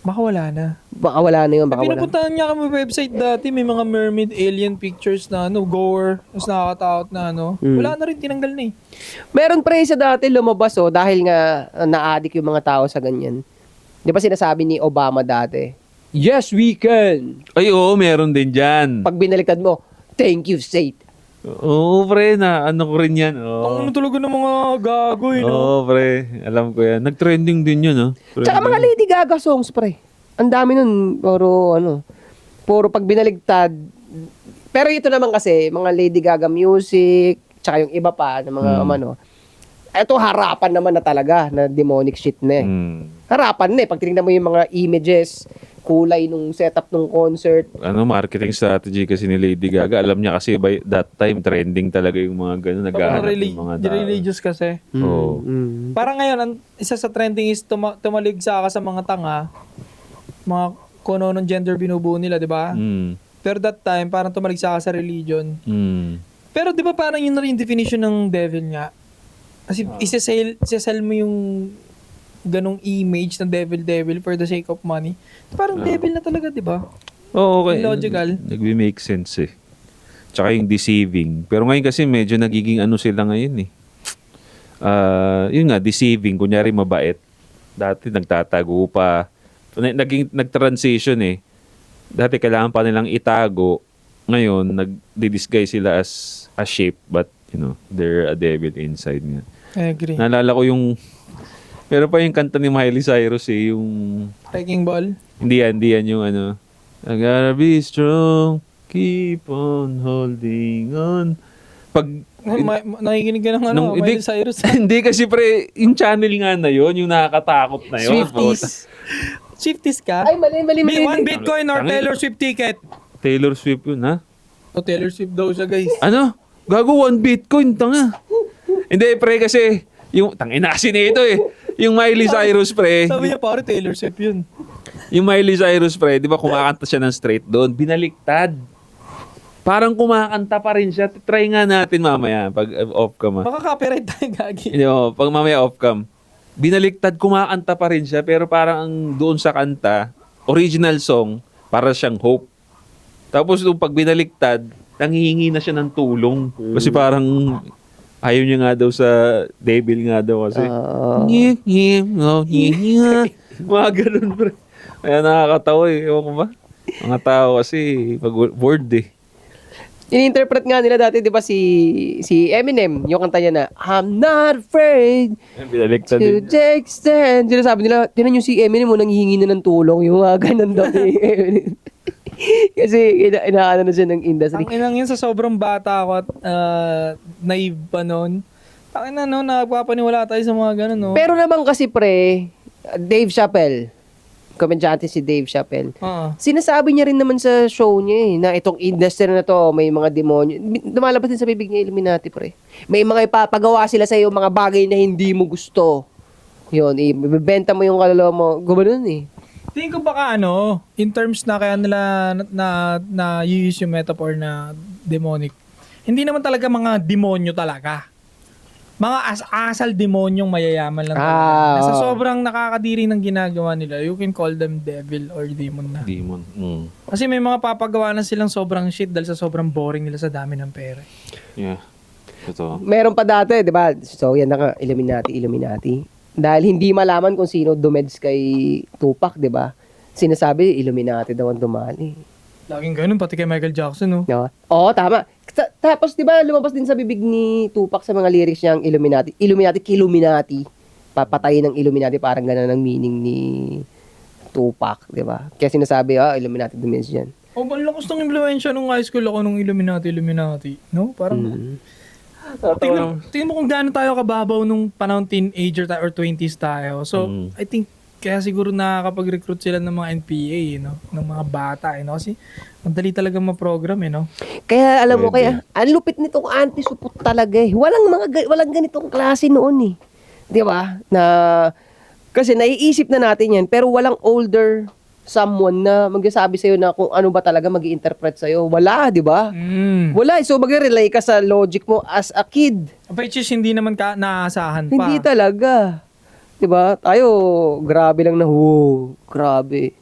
Baka wala na. Baka wala na yun, baka wala. Pinupuntahan niya kami website dati, may mga mermaid alien pictures na gore, tapos nakakatakot na Wala na rin, tinanggal na eh. Meron pre sa dati lumabas dahil nga na-addict yung mga tao sa ganyan. Di ba sinasabi ni Obama dati? Yes, we can! Ay, oo, meron din dyan. Pag binaliktad mo, thank you, State. Oo, pre, na ano ko rin yan. Oo, Ang talaga ng mga gagoy, no? Oo, pre, alam ko yan. Nag-trending din yun, no? Tsaka mga Lady Gaga songs, pre. Ang dami nun, puro pag binaligtad. Pero ito naman kasi, mga Lady Gaga music, tsaka yung iba pa, na mga ito harapan naman na talaga, na demonic shit na eh. Harapan na eh. Pag tinignan mo yung mga images, kulay nung setup nung concert. Marketing strategy kasi ni Lady Gaga. Alam niya kasi by that time, trending talaga yung mga gano'n. Naghahanap yung mga tao. Religious kasi. Oo. Parang ngayon, isa sa trending is tumalig sa mga tanga, mga kung ano ng gender binubuo nila, di ba? Mm. Pero that time, parang tumaligsa ka sa religion. Mm. Pero di ba parang yun na rin yung definition ng devil nga? Kasi isasell mo yung ganong image ng devil for the sake of money. Parang devil na talaga, di ba? Oo, okay. Illogical. Nagbe-make sense eh. Tsaka yung deceiving. Pero ngayon kasi medyo nagiging ano sila ngayon eh. Yun nga, deceiving. Kunyari mabait. Dati nagtatago pa. Nag-transition eh. Dati kailangan pa nilang itago. Ngayon, nag-disguise sila as a shape. But, they're a devil inside nga. I agree. Naalala ko yung... Pero pa yung kanta ni Miley Cyrus eh. Yung... Wrecking Ball. Hindi yan yung ano. I gotta be strong. Keep on holding on. Pag... Nakikinig ka ng ano, Miley Cyrus. Hindi kasi pre, yung channel nga na yun, yung nakakatakot na yun. Swifties. Swifties ka? Ay, mali. One Bitcoin or Taylor Swift ticket. Taylor Swift yun, ha? O Taylor Swift daw siya, guys. Ano? Gago 1 Bitcoin, tanga. Hindi, pre, kasi, yung, tangina kasi nito eh. Yung Miley Cyrus, pre. Sabi niya, pare, Taylor Swift yun. Yung Miley Cyrus, pre, di ba kumakanta siya ng straight doon? Binaliktad. Parang kumakanta pa rin siya. Try nga natin mamaya, pag off-cam. Makaka-copyright tayo, gagi. Hindi mo, pag mamaya off-cam. Binaliktad, kumakanta pa rin siya, pero parang doon sa kanta, original song, para siyang hope. Tapos nung pag binaliktad, nanghihingi na siya ng tulong. Kasi parang ayaw niya nga daw sa devil nga daw kasi. Mga ganun, bro. Kaya nakakatawa eh. Ewan ko ba? Mga tao kasi pag word eh. In-interpret nga nila dati, di ba, si Eminem, yung kanta niya na, I'm not afraid Binaliktad to din. take stand. Sinasabi nila, tinan yung si Eminem mo, nanghihingi na ng tulong. Yung mga ganun daw ni Eminem. Kasi inaano na siya ng industry. Ang inang yun sa sobrang bata ako at naive pa noon. Ang ina no, nagpapaniwala tayo sa mga ganun, no? Pero naman kasi pre, Dave Chappelle, komedyante si Dave Chappelle, Oo. sinasabi niya rin naman sa show niya na itong industry na to, may mga demonyo. Lumalabas din sa bibig niya, Illuminati pre. May mga ipapagawa sila sa iyo, mga bagay na hindi mo gusto. Yun, ibebenta mo yung kaluluwa mo. Gumanon eh. Tingin ko baka in terms na kaya nila na use yung metaphor na demonic. Hindi naman talaga mga demonyo talaga. Mga asal demonyong mayayaman lang talaga. Nasa sobrang nakakadiri ng ginagawa nila, you can call them devil or demon na. Demon. Kasi may mga papagawa na silang sobrang shit dahil sa sobrang boring nila sa dami ng pera. Yeah. Ito. Meron pa dati, di ba? So yan na nga, Illuminati. Dahil hindi malaman kung sino dumeds kay Tupac, di ba? Sinasabi, Illuminati daw ang dumali. Laging ganun, pati kay Michael Jackson, no? No? Oo, tama. Tapos, di ba, lumabas din sa bibig ni Tupac sa mga lyrics niya ang Illuminati. Illuminati. Papatayin ng Illuminati, parang gano'n ang meaning ni Tupac, di ba? Kaya sinasabi, Illuminati dumins yan. O, ang lakas ng impluensya nung high school ako nung Illuminati. No? Parang, tingnan mo kung gaano tayo kababaw nung panahon teenager tayo or 20s tayo. So, I think, kaya siguro nakakapag-recruit sila ng mga NPA, ng mga bata, kasi ang dali talaga ma-program, no? Kaya alam mo, Pwede. kaya ang lupit nitong anti-support talaga eh. Walang ganitong klase noon eh. Di ba? Kasi naiisip na natin yan, pero walang older someone na magsasabi sa'yo na kung ano ba talaga mag-i-interpret sa'yo. Wala, di ba? Wala. So mag-relay ka sa logic mo as a kid. Which is hindi naman ka naaasahan pa. Hindi talaga. 'Di ba? Tayo grabe lang na, grabe.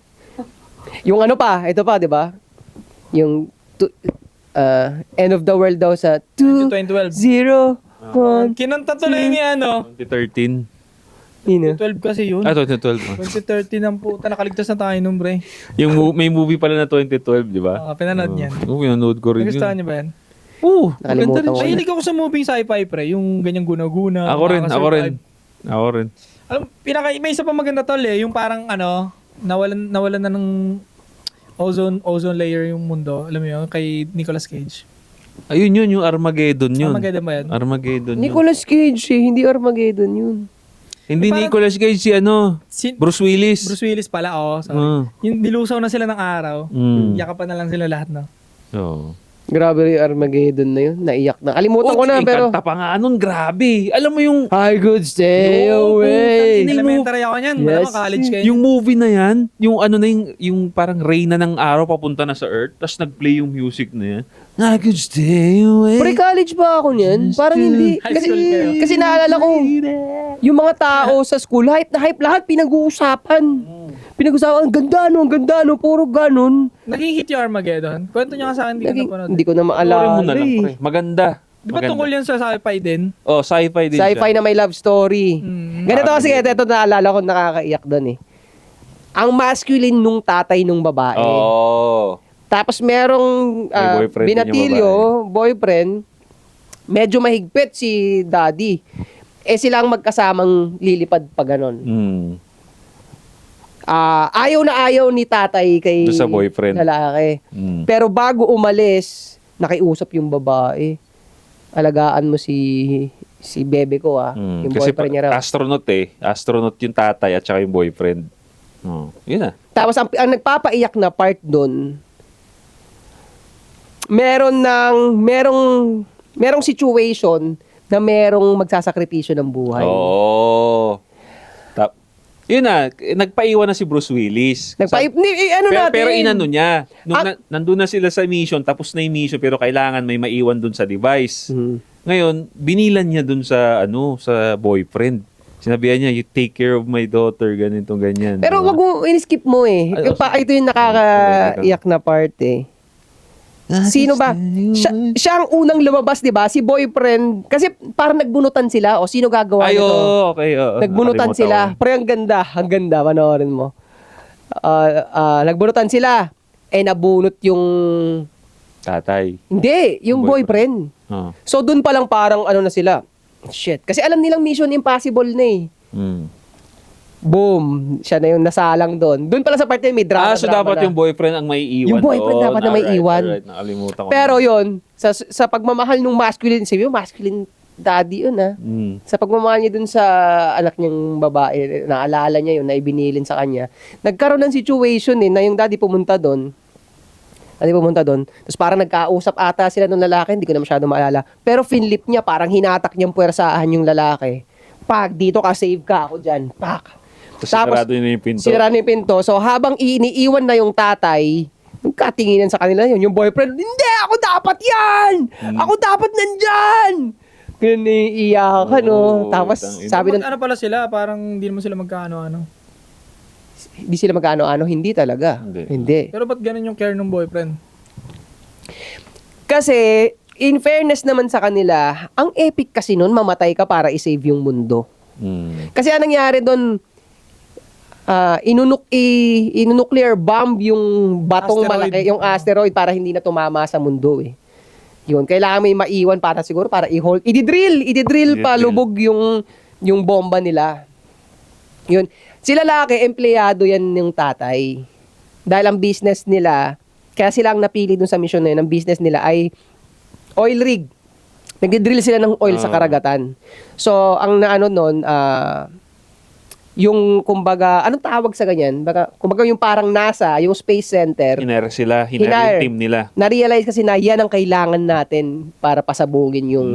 Yung ito pa, 'di ba? Yung end of the world daw sa 2012. 2, 1. Kinanta tuloy ni 2013. 2012 kasi yun. 2012. 2013 ang puta, nakaligtas na tayo nung bre. May movie pala na 2012, di ba? Pinanood niyan. Pinanood ko rin yun. Nagustuhan niyo ba yan? Oo. Nakalimutan ko. Mahilig ako sa movie sci-fi pre, yung ganyang guna-guna. Ako rin. Alam, may isa pa maganda tol yung parang nawalan na ng ozone layer yung mundo. Alam mo yun, kay Nicolas Cage. Ayun yun, yung Armageddon yun. Armageddon ba yan? Armageddon yun. Nicolas Cage hindi Armageddon yun. Hindi Parang- Nicolas Cage, Bruce Willis. Bruce Willis pala, sorry. Yung nilusaw na sila ng araw. Mm. Yakapan na lang sila lahat, no? Oo. Grabe yung Armageddon na yun. Naiyak na. Kalimutan ko na, yung pero... kanta pa nga nun, grabe. Alam mo yung... I could stay Oo, away. Elementary ako niyan. Yes. Malamang college kayo. Yung movie na yan, yung ano na yung parang reyna ng araw papunta na sa Earth, tapos nag-play yung music na yan. I could stay away. Pre-college ba ako niyan? Parang hindi. High school kayo. Kasi naalala ko, yung mga tao sa school, hype na hype lahat, pinag-uusapan. Pinag-uusapan, ang ganda no, puro ganun. Naging hit yung Armageddon. Kwento niya ka sa akin, hindi ko napanood. Hindi ko na Panoorin maalala. mo na lang, pre. Maganda. Di ba tungkol yan sa sci-fi din? Oh, sci-fi din Sci-fi siya. na may love story. Mm. Ganito kasi, ito naalala ko, nakakaiyak doon eh. Ang masculine nung tatay nung babae. Oh. Tapos merong May boyfriend din yung binatilyo, boyfriend, medyo mahigpit si daddy. Eh silang magkasamang lilipad pa ganon. Hmm. Ayaw na ayaw ni tatay kay Doon sa boyfriend. lalaki. Hmm. Pero bago umalis, nakiusap yung babae. Alagaan mo si bebe ko Hmm. Yung Kasi boyfriend niya raw. astronaut eh. Astronaut yung tatay at saka yung boyfriend. Oh, yun na. Tapos ang nagpapaiyak na part doon, merong situation na merong magsasakripisyo ng buhay. Oo. Yun na, nagpaiwan na si Bruce Willis. Ano pero, natin? pero inano niya, nandun na sila sa mission, tapos na yung mission, pero kailangan may maiwan dun sa device. Mhm. Ngayon, binilan niya dun sa sa boyfriend. Sinabihan niya, you take care of my daughter, ganito, ganyan. Pero diba? wag mo, in-skip mo eh. Ay, Ito yung nakakaiyak na part eh. Sino ba? Siya ang unang lumabas, di ba? Si boyfriend. Kasi parang nagbunutan sila. O sino gagawa Ay, nito? okay. Nagbunutan sila. Pero ang ganda. Ang ganda. Panoorin mo. Nagbunutan sila. Eh, nabunot yung... Tatay. Hindi, yung boyfriend. Oh. So, dun pa lang parang ano na sila. Shit. Kasi alam nilang Mission Impossible na eh. Mm. Boom. Siya na yung nasalang doon. Doon pala sa part na yun, may drama. So dapat yung boyfriend ang may iwan. Yung boyfriend dapat na may iwan. Alright, nakalimutan ko. Pero yun, sa pagmamahal ng masculine, sabi mo, masculine daddy yun Mm. Sa pagmamahal niya dun sa anak niyang babae, naalala niya yun, na ibinilin sa kanya, nagkaroon ng situation na yung daddy pumunta doon. Tapos parang nagkausap ata sila ng lalaki, hindi ko na masyado maalala. Pero finlip niya, parang hinatak niyang puwersahan yung lalaki. Pag, dito ka, save ka ako dyan. Pak. Tapos sinarado niya yung pinto. Sinara na yung pinto. So, habang iniiwan na yung tatay, nagkatinginan sa kanila yun. Yung boyfriend, hindi! Ako dapat yan! Ako dapat nandyan! Ganun iiyakan, no? Oo, Tapos, tangina. sabi ng... Ano pala sila? Parang hindi naman sila magkaano-ano. Hindi sila magkaano-ano. Hindi talaga. Hindi. Pero ba't ganun yung care ng boyfriend? Kasi, in fairness naman sa kanila, ang epic kasi nun, mamatay ka para isave yung mundo. Mm. Kasi anong nangyari doon, inunuclear bomb yung batong Asteroid. malaki, yung asteroid para hindi na tumama sa mundo eh. Yun, kailangan may maiwan para siguro para i-hold. I-drill pa lubog yung bomba nila. Yun. Sila lalaki, empleyado yan ng tatay. Dahil ang business nila, kaya sila ang napili dun sa mission na yun, ang business nila ay oil rig. Nagdi-drill sila ng oil sa karagatan. So, ang naano nun, yung kumbaga, anong tawag sa ganyan? Kumbaga yung parang NASA, yung Space Center, Hinire sila. Hinire. Hinire yung team nila. na-realize kasi na yan ang kailangan natin para pasabugin yung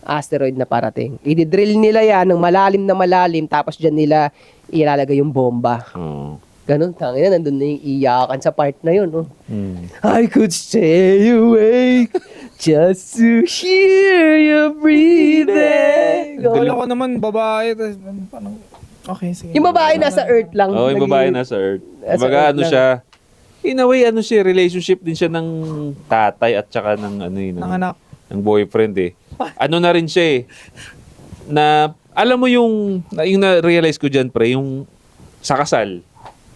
asteroid na parating. I-drill nila yan ng malalim na malalim, tapos dyan nila ilalagay yung bomba. Oh. Ganun, tangina, nandun na yung iyakan sa part na yun. Oh. Mm. I could stay awake just to hear you breathing. Akala ko naman babae. Tas, parang, okay, sige. Yung babae nasa Earth lang. Oh, yung babae nasa Earth. Nasa Kumbaga Earth ano lang. siya, in a way, ano siya, relationship din siya ng tatay at saka ng Ng anak. ng boyfriend eh. Ano na rin siya eh, na, alam mo yung na-realize ko dyan, pre, yung sa kasal,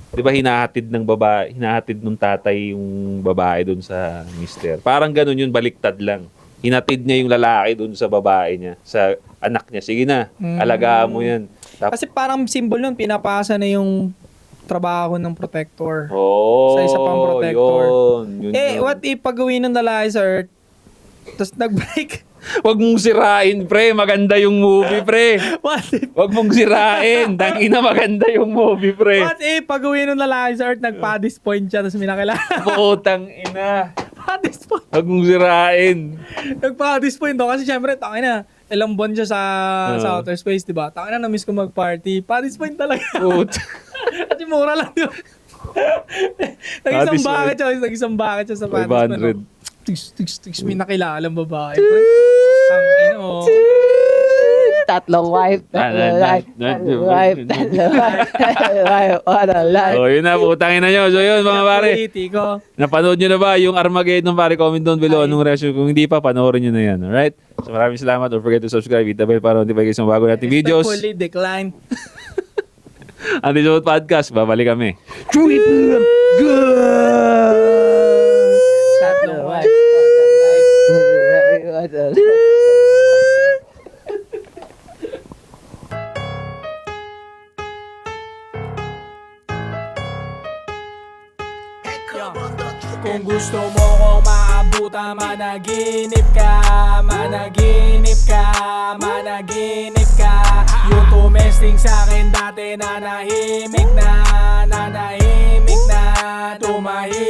di ba hinahatid ng babae, hinahatid ng tatay yung babae doon sa mister. Parang ganun yun, baliktad lang. Hinatid niya yung lalaki doon sa babae niya, sa anak niya. Sige na, alagaan mo yan. Kasi parang symbol nun, pinapasa na yung trabaho ng protector. Oh, Sa isa pang protector. Yun, What if pagawin ng lalaki sa Earth, tapos nag-break? Wag mong sirain, pre. Maganda yung movie, pre. What if? Wag mong sirain. Tangina, maganda yung movie, pre. What if pagawin ng lalaki sa Earth, nagpa-disappoint siya, tapos may nakilala? Putang ina. Nag-practice point. Huwag mong sirain. Nag-practice point daw. Kasi syempre, tangin na. Ilang buwan siya sa outer space, di ba? Tangin na, na-miss ko mag-party. Practice point talaga. Put. Kasi mura lang yun. Practice Nag-isang bucket siya sa practice point. 500. Tiks, may nakilalang babae. Tangin mo. Tatlong wife. Oh, yun na, putangin na nyo. So yun, mga pare. Politiko. Napanood nyo na ba yung Armageddon, pare? Comment down below anong reaction. Kung hindi pa, panoorin nyo na yan. Alright? So maraming salamat. Don't forget to subscribe. Hit the bell para notify kayo sa bago nating videos. Fully decline. Anti-Jolt Podcast. Babalik kami. Tatlong wife. Kung gusto mo kong maabutan, managinip ka, managinip ka, managinip ka. Yung tumesting sa'kin dati nanahimik na, tumahimik.